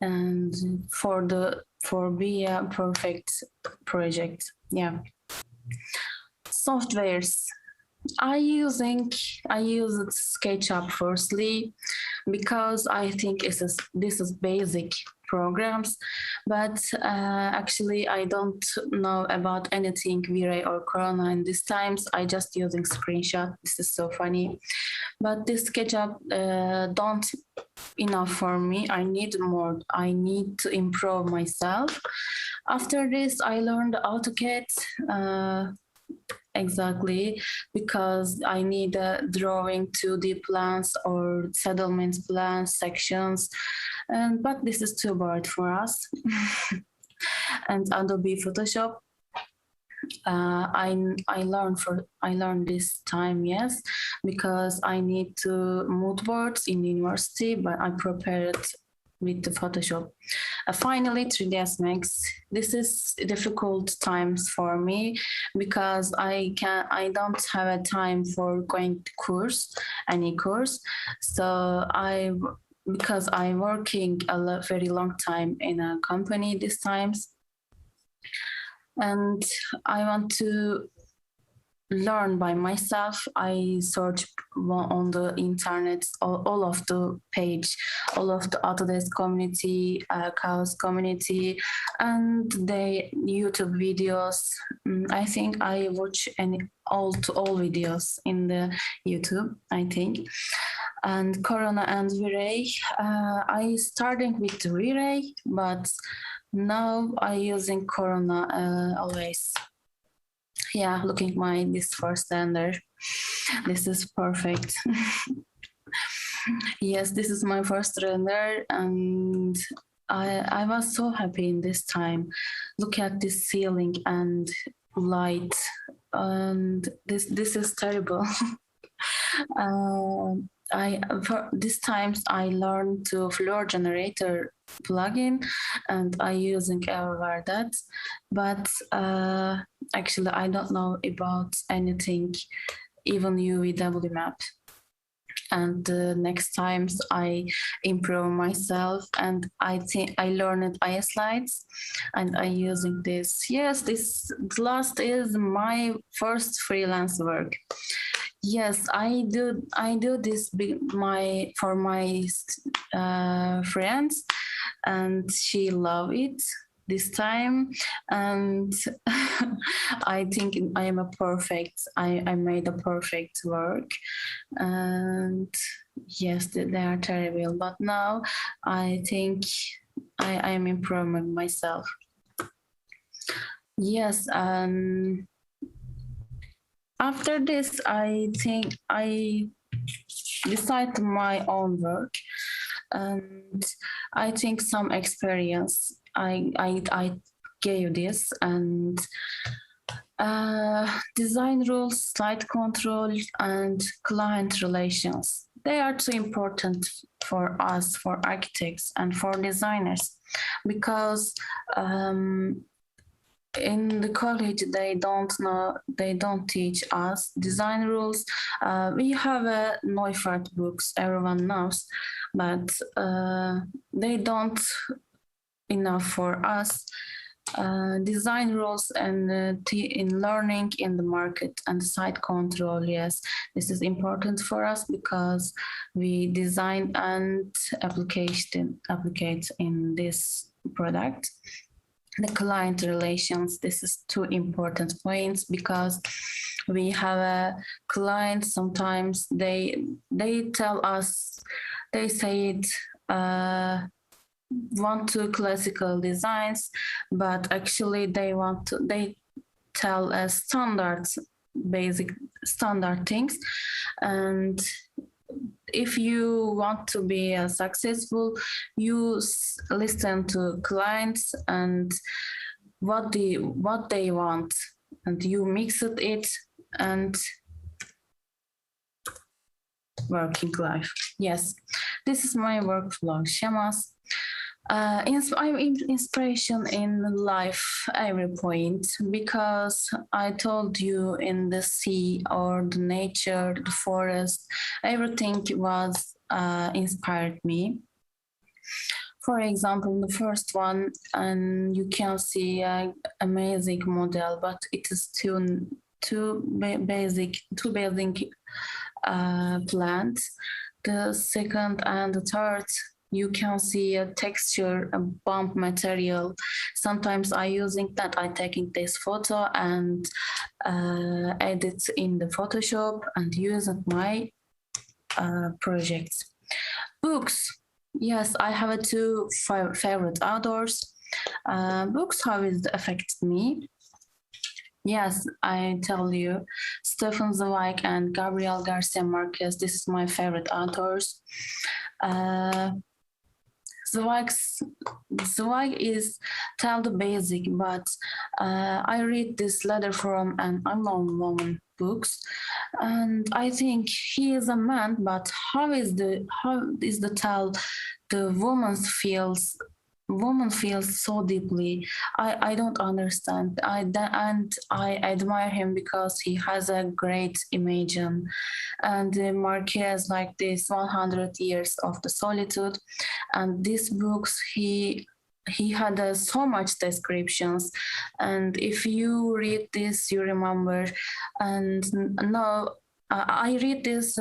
and for be a perfect project. Yeah. Softwares. I use SketchUp firstly because I think this is basic programs, but actually I don't know about anything V-Ray or Corona in these times. I just using screenshot. This is so funny, but this SketchUp don't enough for me. I need more. I need to improve myself. After this, I learned AutoCAD. Exactly, because I need drawing 2D plans or settlement plans, sections, but this is too bored for us. And Adobe Photoshop, I learned this time, yes, because I need to mood boards in university, but I prepared with the Photoshop. Finally, 3ds Max. This is difficult times for me because I don't have a time for going to any course. So because I'm working very long time in a company these times, and I want to learn by myself. I search on the internet all of the page, all of the Autodesk community, Chaos community, and the YouTube videos. I think I watch all videos in the YouTube, I think. And Corona and V-Ray. I starting with V-Ray, but now I using Corona always. Yeah, looking this first render. This is perfect. Yes, this is my first render, and I was so happy in this time. Look at this ceiling and light, and this is terrible. For these times I learned to floor generator plugin, and I using everywhere that, but actually I don't know about anything, even UVW map. And the next times I improve myself, and I think I learned ISlides, and I using this. Yes, this last is my first freelance work. Yes, I do this for my friends, and she love it this time, and I think I am I made a perfect work, and yes, they are terrible, but now I think I am improving myself. Yes, after this, I think I decide my own work, and I think some experience I gave this, and design rules, site control, and client relations. They are too important for us, for architects and for designers, because in the college they don't teach us design rules. We have Neufert books, everyone knows, but they don't enough for us. Design rules and in learning in the market and site control, yes, this is important for us because we design and applicate in this product. The client relations, this is two important points, because we have a client, sometimes they tell us, they say it want to classical designs, but actually they tell us basic standard things. And if you want to be successful, you listen to clients and what they want, and you mix it and working life. Yes, this is my workflow schemas. I'm inspiration in life every point, because I told you in the sea or the nature, the forest, everything was inspired me. For example, the first one, and you can see an amazing model, but it is too basic plants. The second and the third, you can see a texture, a bump material. Sometimes I using that, I taking this photo and edit in the Photoshop and use it my projects. Books. Yes, I have two favorite authors. Books, how it affected me? Yes, I tell you, Stefan Zweig and Gabriel Garcia Marquez. This is my favorite authors. Zweig is tell the basic, but I read this letter from an unknown woman books, and I think he is a man, but how is the tell the woman feels so deeply. I don't understand. I admire him because he has a great image. And Marquez like this 100 years of the solitude, and these books he had so much descriptions, and if you read this you remember. And now I read this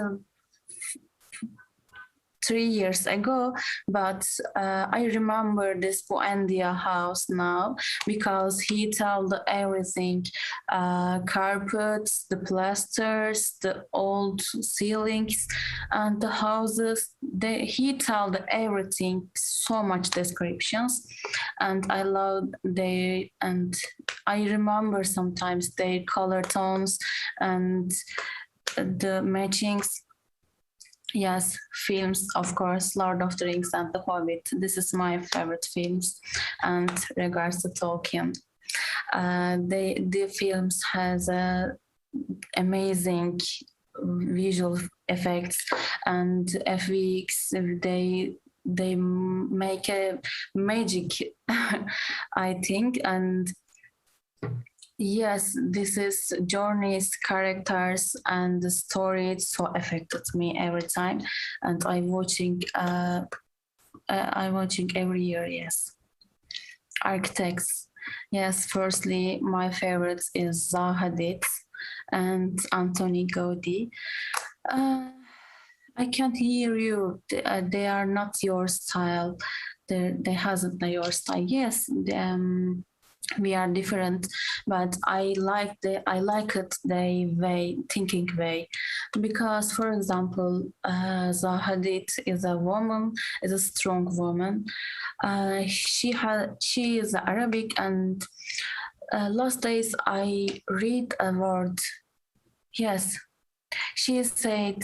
3 years ago, but I remember this Buendia house now because he told everything, carpets, the plasters, the old ceilings, and the houses. He told everything, so much descriptions, and I love and I remember sometimes their color tones and the matchings. Yes, films, of course, Lord of the Rings and The Hobbit. This is my favorite films. And regards to Tolkien, the films has amazing visual effects and FX. They make a magic, I think. And yes, this is journeys, characters, and the story. It so affected me every time, and I'm watching every year. Yes, architects. Yes, firstly, my favorites is Zaha Hadid and Anthony Gaudi. I can't hear you. They are not your style. They hasn't your style. Yes. We are different, but I like it the thinking way, because for example, Zaha Hadid is a strong woman. She is Arabic, and last days I read a word. Yes, she said,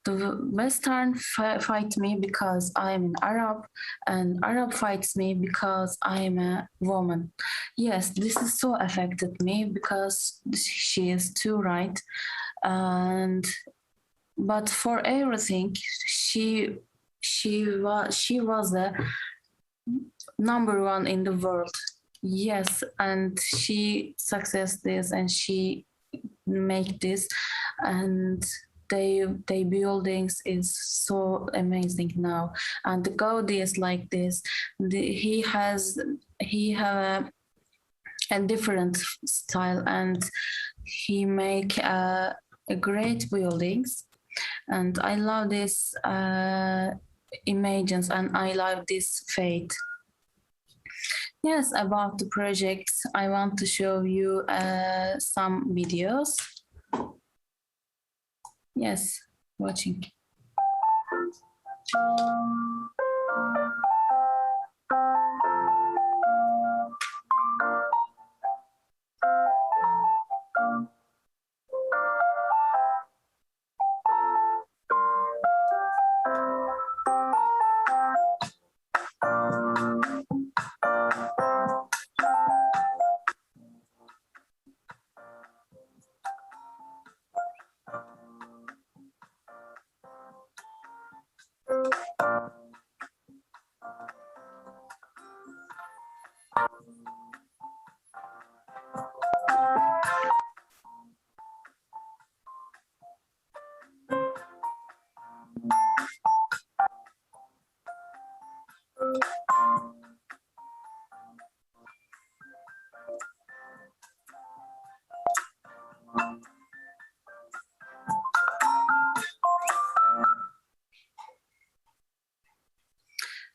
the Western fight me because I'm an Arab, and Arab fights me because I'm a woman. Yes, this is so affected me because she is too right. But for everything, she was the number one in the world. Yes, and she success this, and she make this, and they buildings is so amazing now. And the Gaudi is like this. He have a different style, and he make a great buildings. And I love this images, and I love this fate. Yes, about the projects, I want to show you some videos. Yes, watching.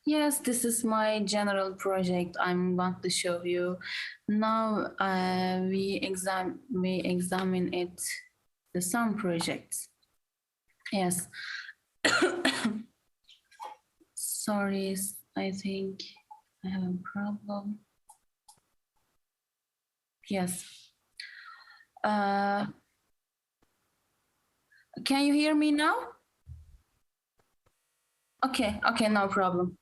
Yes, this is my general project I want to show you. Now we examine it, the some projects. Yes. Sorry, I think I have a problem. Yes. Can you hear me now? Okay, no problem.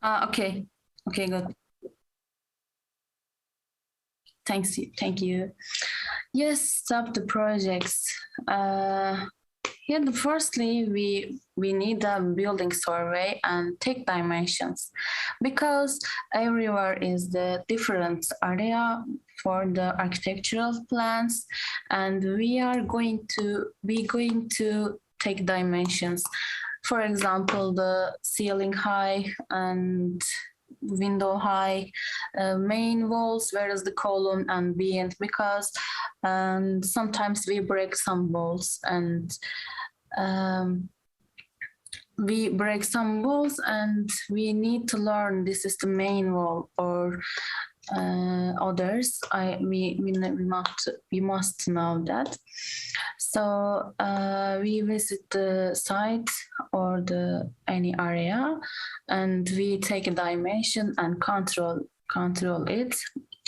Okay, good. Thank you. Yes, stop the projects. Yeah, firstly, we need a building survey and take dimensions, because everywhere is the different area for the architectural plans, and we going to take dimensions. For example, the ceiling height and window height, main walls, where is the column and beam, because sometimes we break some walls and we need to learn this is the main wall or others. We must know that. So we visit the site or any area, and we take a dimension and control it.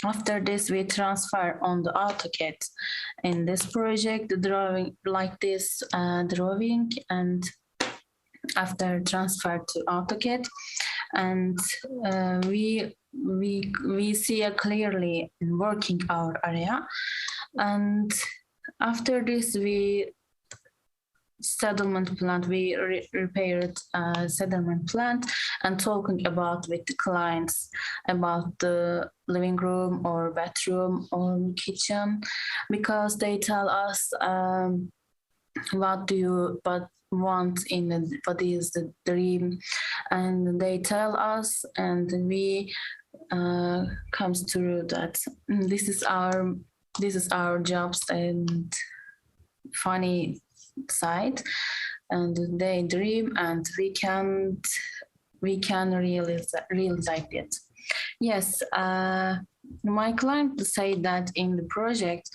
After this, we transfer on the AutoCAD. In this project, the drawing like this drawing, and after transfer to AutoCAD, and we see clearly working our area. And after this, we settlement plant, we repaired settlement plant and talking about with the clients about the living room or bathroom or kitchen, because they tell us what want what is the dream, and they tell us, and we comes through that. This is our jobs and funny side, and they dream, and we can realize it. Yes, my client say that in the project,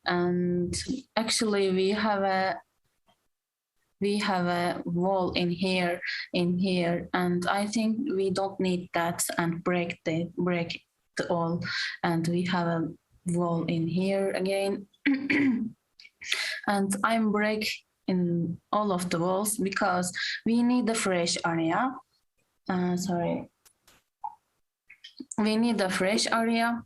and actually we have a wall in here, and I think we don't need that and break it all, and we have a wall in here again. And I'm break in all of the walls because we need a fresh area. We need a fresh area,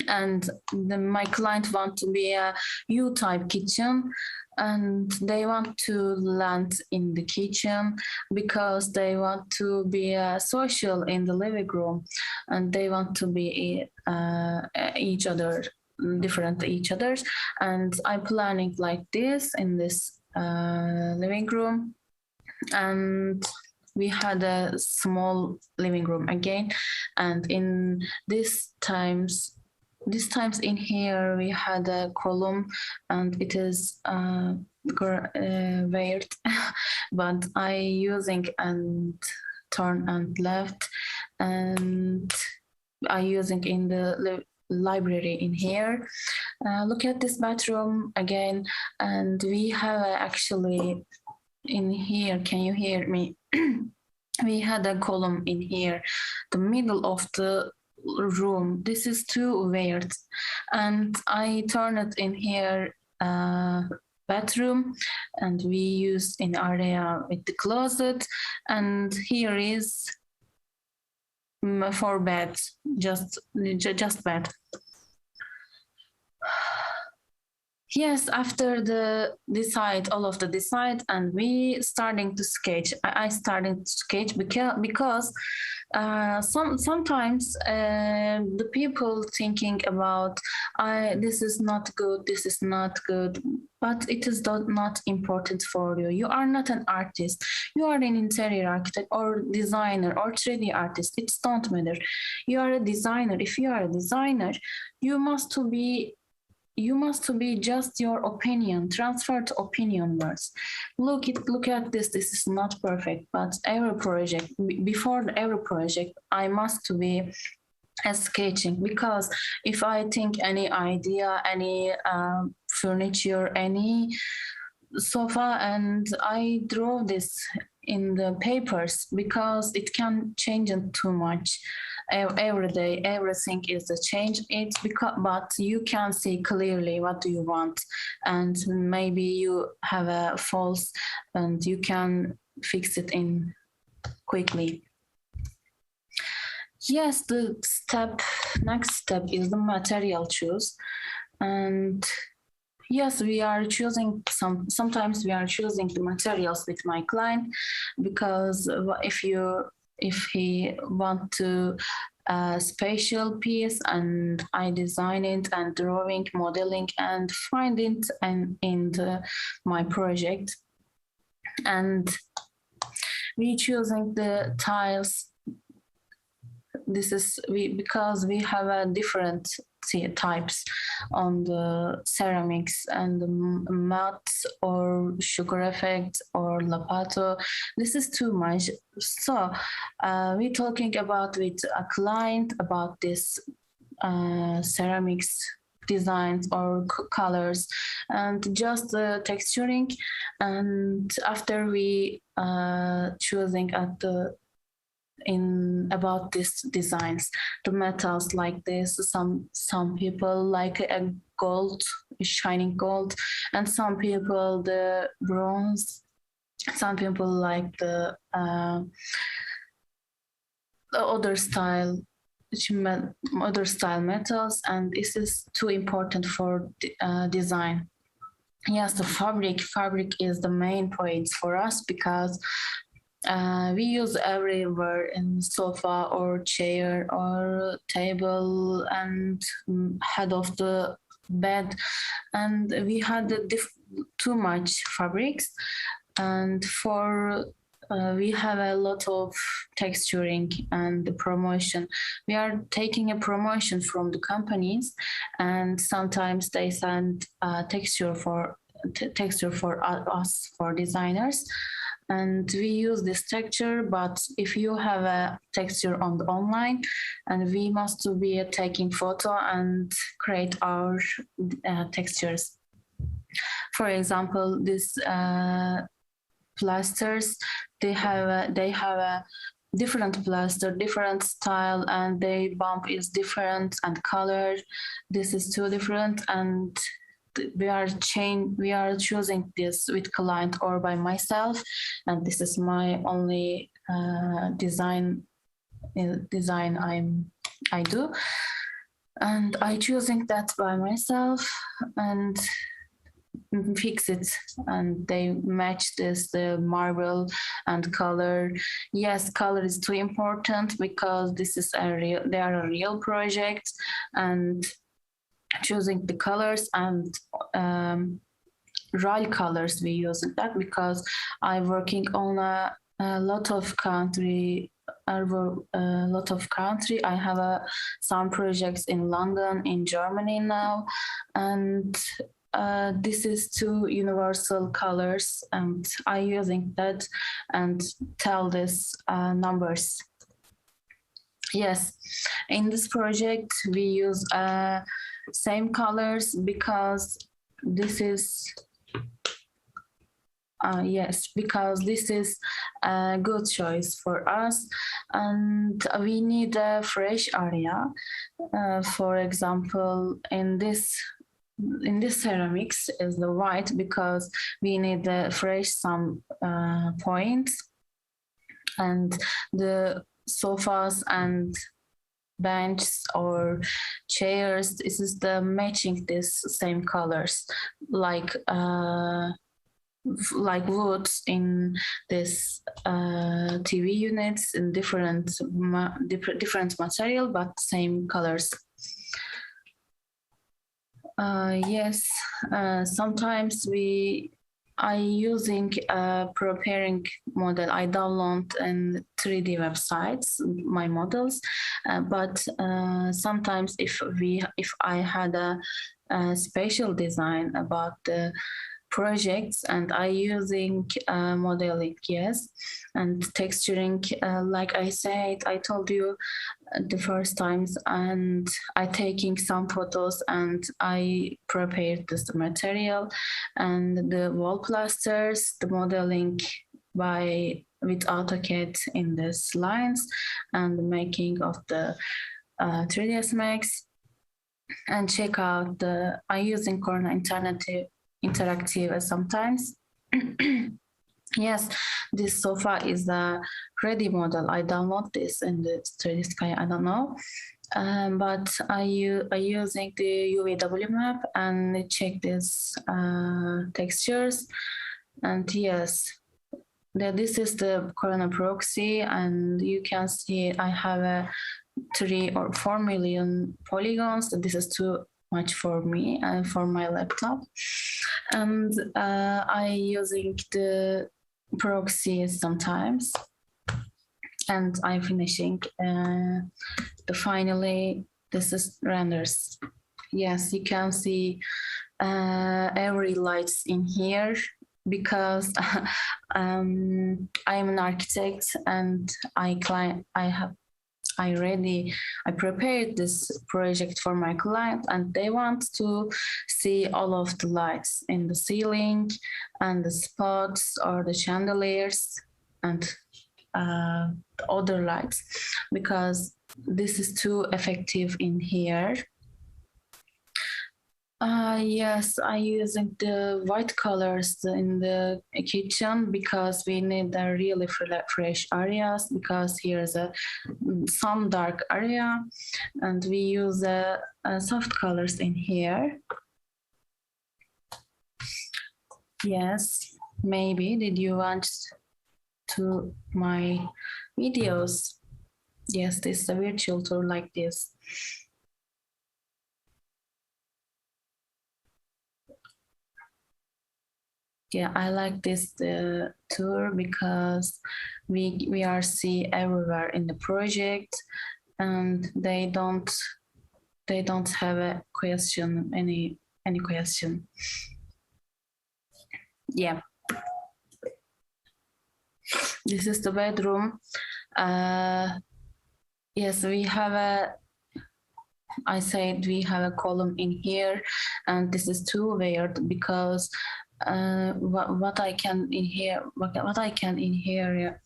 and my client want to be a U-type kitchen, and they want to land in the kitchen because they want to be social in the living room, and they want to be each other, different each others. And I'm planning like this in this living room, and we had a small living room again, and in these times in here we had a column, and it is weird but I using and turn and left, and I using in the library in here. Look at this bathroom again, and we have actually in here, can you hear me? We had a column in here, the middle of the room. This is too weird, and I turn it in here bathroom, and we use in area with the closet, and here is for bed, just bed. Yes, after all of the decide, and we starting to sketch. I starting to sketch because sometimes the people thinking about this is not good, but it is not important for you. You are not an artist. You are an interior architect or designer or 3D artist. It don't matter. You are a designer. If you are a designer, you must to be you must be just your opinion, transfer to opinion words. Look at this. This is not perfect, but every project, before every project, I must be sketching, because if I think any idea, any furniture, any sofa, and I draw this in the papers, because it can change it too much. Every day, everything is a change. It's because, but you can see clearly what do you want, and maybe you have a false, and you can fix it in quickly. Yes, the next step is the material choose, and yes, we are choosing sometimes we are choosing the materials with my client, because if he want to a spatial piece, and I design it and drawing, modeling, and find it in my project, and we choosing the tiles. This is because we have a different types on the ceramics and the matte or sugar effect or lapato. This is too much. So we're talking about with a client about this ceramics designs or colors, and just the texturing. And after we choosing at the about these designs, the metals like this, some people like a gold, shining gold, and some people the bronze, some people like the other style metals, and this is too important for design. Yes, the fabric is the main point for us, because we use everywhere in sofa or chair or table and head of the bed, and we had too much fabrics, and for we have a lot of texturing and the promotion. We are taking a promotion from the companies, and sometimes they send texture for us, for designers, and we use this texture. But if you have a texture on the online, and we must be taking photo and create our textures. For example, this plasters, they have a different plaster, different style, and they bump is different, and color, this is too different, and we are choosing this with client or by myself, and this is my only design I do, and I choosing that by myself and fix it, and they match the marble and color. Yes, color is too important, because this is they are a real project, and choosing the colors and real colors we use that, because I'm working on a lot of country. I have some projects in London, in Germany now, and this is two universal colors, and I using that and tell this numbers. Yes, in this project we use same colors, because this is because this is a good choice for us, and we need a fresh area. For example, in this ceramics is the white, because we need the fresh some points, and the sofas and benches or chairs, this is the matching this same colors, like woods in this TV units in different material, but same colors. Yes, sometimes we I using a preparing model. I download in 3D websites my models, but sometimes if I had a spatial design about the projects, and I using modeling, yes, and texturing, like I told you the first times, and I taking some photos and I prepared this material and the wall plasters, the modeling with AutoCAD in these lines, and the making of the 3ds Max, and check out I using Corner interactive sometimes. Yes, this sofa is a ready model. I download this in the 3D Sky, I don't know. But I using the UVW map and check this textures. And yes, this is the Corona proxy, and you can see I have a 3 or 4 million polygons. This is too much for me and for my laptop. And I using the proxy sometimes, and I'm finishing finally this is renders. Yes, you can see every lights in here, because I'm an architect and I prepared this project for my client, and they want to see all of the lights in the ceiling and the spots or the chandeliers and other lights, because this is too effective in here. Yes, I using the white colors in the kitchen because we need the really fresh areas, because here's some dark area, and we use soft colors in here. Yes, maybe did you want to my videos? Yes, this is a virtual tour like this. Yeah, I like this tour because we are see everywhere in the project, and they don't have a question, any question. Yeah, this is the bedroom. Yes, we have I said we have a column in here, and this is too weird because what I can in here, what I can in here. Yeah.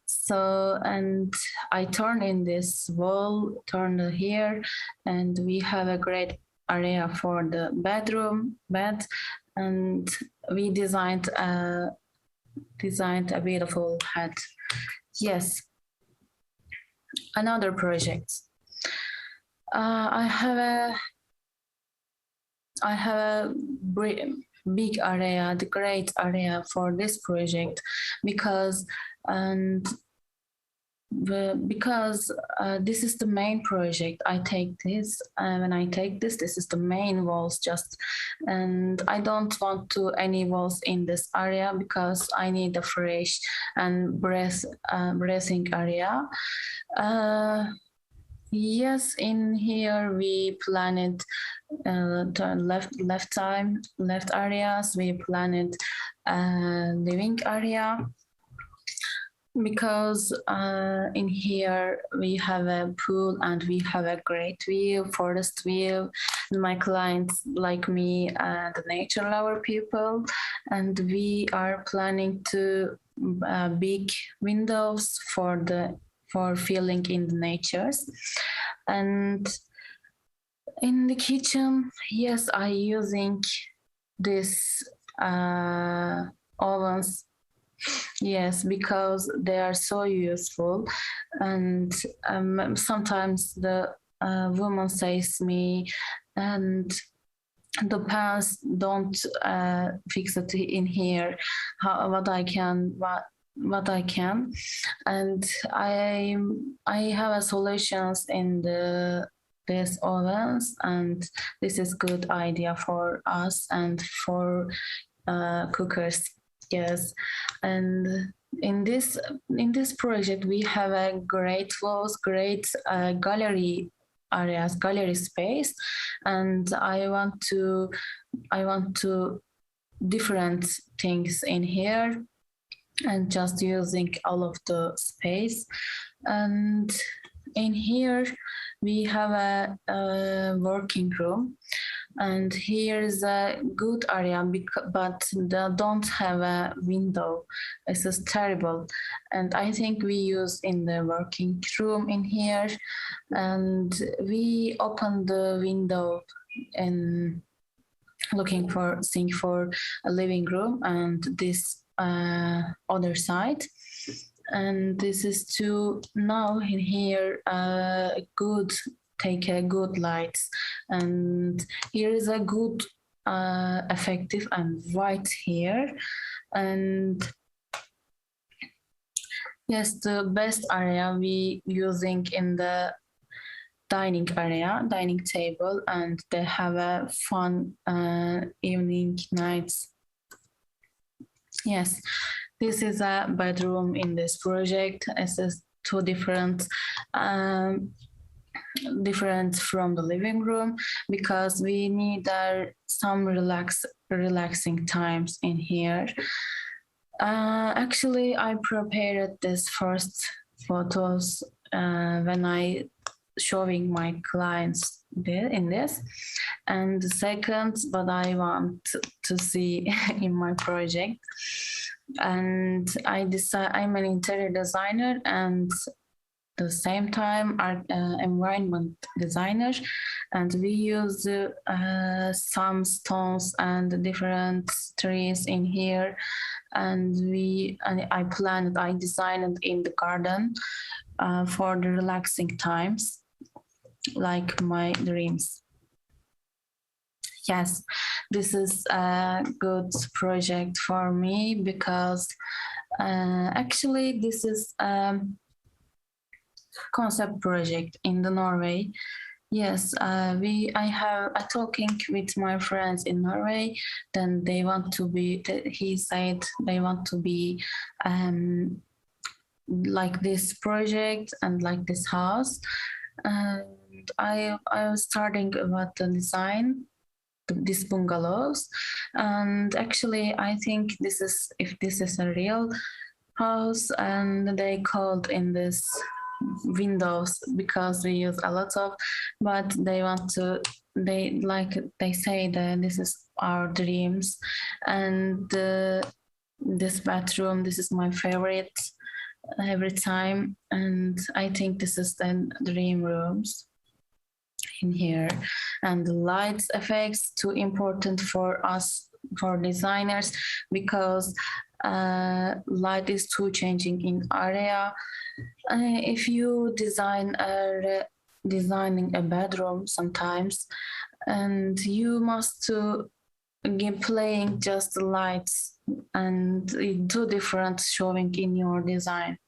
So, and I turn in this wall, turn here, and we have a great area for the bed, and we designed a beautiful head. Yes, another project. I have a big area, the great area for this project, because this is the main project. I take this, when I take this is the main walls just, and I don't want to any walls in this area because I need a fresh and breathing area. Yes, in here we planned left areas. We planned living area, because in here we have a pool and we have a great view, forest view. My clients like me, the nature lover people, and we are planning to big windows for feeling in the natures. And in the kitchen, yes, I using this ovens. Yes, because they are so useful, and sometimes the woman says me, and the pants don't fix it in here. What I can, and I have a solutions in this ovens, and this is good idea for us and for cookers. Yes, and in this project we have a great walls, great gallery areas, gallery space, and I want to different things in here and just using all of the space. And in here we have a working room, and here is a good area, but they don't have a window. This is terrible, and I think we use in the working room in here, and we open the window and seeing for a living room and this other side. And this is to now in here take a good lights, and here is a good effective and white here. And yes, the best area we using in the dining table, and they have a fun evening nights. Yes, this is a bedroom in this project. This is two different from the living room, because we need some relaxing times in here. Actually, I prepared this first photos when I showing my clients in this, and the second what I want to see in my project. And I'm an interior designer and at the same time environment designer, and we use some stones and different trees in here, and I designed in the garden for the relaxing times, like my dreams. Yes, this is a good project for me, because actually this is concept project in the Norway. Yes, I have a talking with my friends in Norway. Then they want to be. He said they want to be like this project and like this house. And I was starting about the design these bungalows, and actually I think this is a real house, and they called in this windows because we use a lot of, but they say that this is our dreams. And this bathroom, this is my favorite every time, and I think this is the dream rooms in here. And the lights effects too important for us, for designers, because light is too changing in area. If you designing a bedroom sometimes, and you must to playing just the lights and do different showing in your design.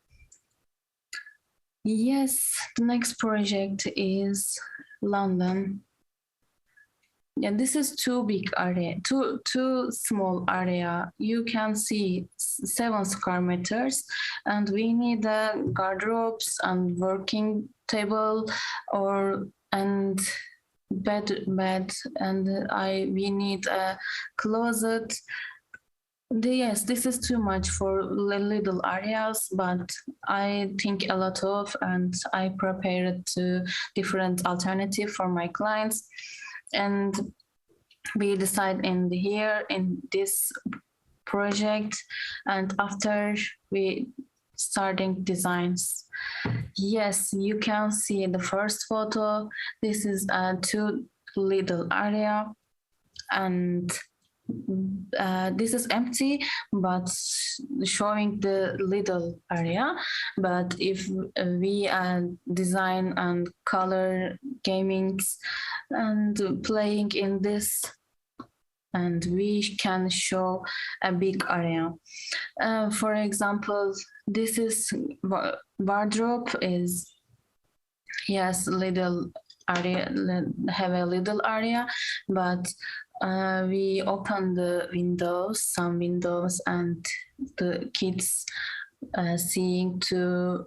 Yes, the next project is London. Yeah, this is too big area, too small area. You can see 7 square meters, and we need garderobe and working table and bed, and we need a closet. Yes, this is too much for little areas, but I think a lot of, and I prepared different alternative for my clients, and we decide in this project, and after we starting designs. Yes, you can see the first photo. This is a too little area, and this is empty, but showing the little area. But if we design and color gamings and playing in this, and we can show a big area. For example, this is wardrobe is, yes, little area, have a little area, but we open the windows, some windows, and the kids seeing to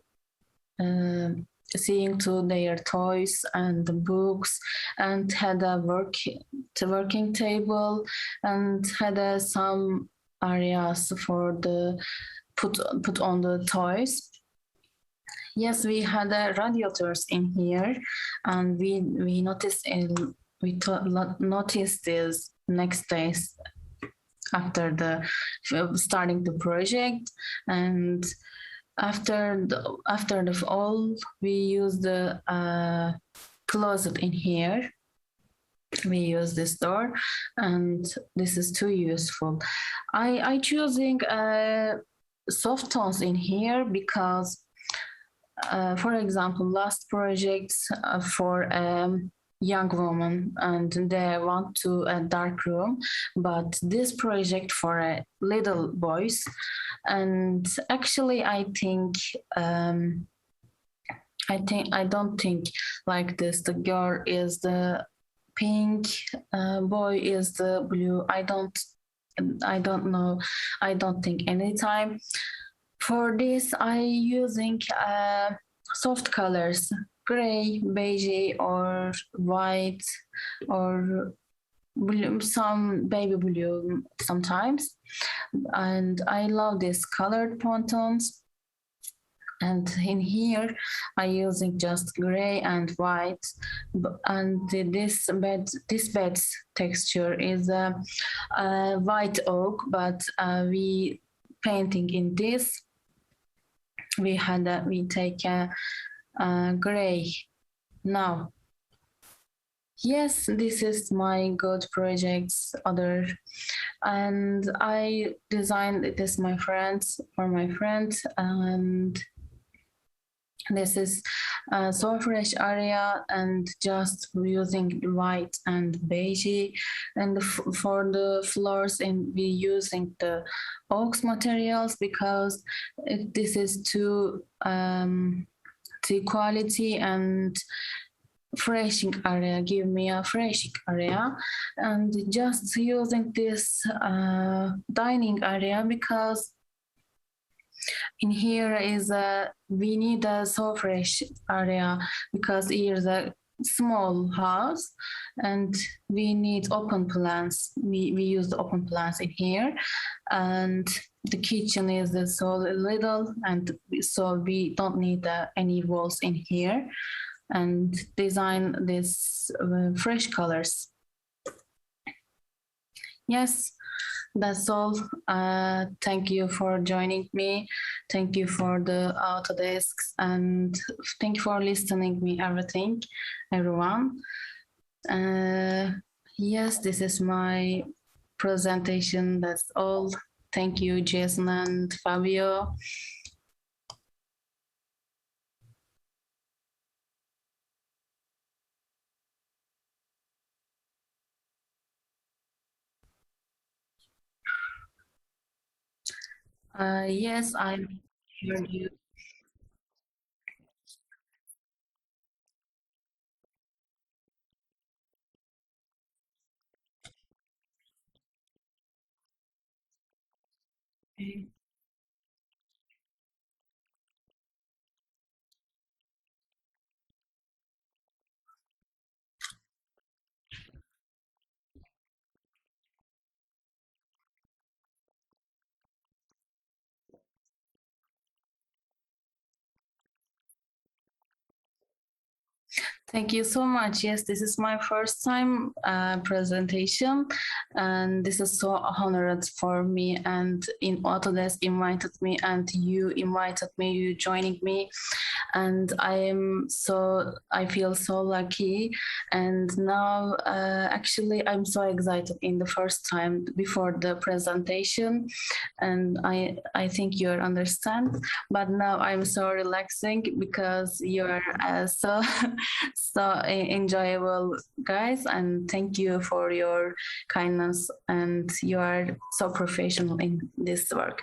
their toys and the books, and had a working table, and had some areas for the put on the toys. Yes, we had radiators in here, and we noticed noticed this next days after the starting the project. And after all, we use the closet in here. We use this door, and this is too useful. I choosing soft tones in here because, for example, last projects for young woman, and they want to a dark room, but this project for little boys. And actually I don't think like this. The girl is the pink, boy is the blue. I don't know. I don't think anytime. For this I using soft colors, gray, beige, or white, or blue, some baby blue sometimes. And I love these colored pontoons. And in here I using just gray and white. And this bed's texture is a white oak, but we painting in this. We take a gray now. Yes, this is my good projects other, and I designed this for my friends, and this is a so fresh area, and just using white and beige. And for the floors, and we using the oak materials because this is too quality and freshing area, give me a freshing area. And just using this dining area because in here is we need a so fresh area because here's a small house and we need open plans. We use the open plans in here, and the kitchen is so little, and so we don't need any walls in here, and design this fresh colors. Yes, that's all. Thank you for joining me. Thank you for the Autodesk, and thank you for listening me everyone. Yes, this is my presentation. That's all. Thank you, Jason and Fabio. Yes, I heard you. Okay. Thank you so much. Yes, this is my first time presentation, and this is so honored for me. And in Autodesk invited me, and you invited me, you joining me, and I feel so lucky. And now, actually, I'm so excited in the first time before the presentation, and I think you understand. But now I'm so relaxing because you're so so enjoyable guys, and thank you for your kindness, and you are so professional in this work.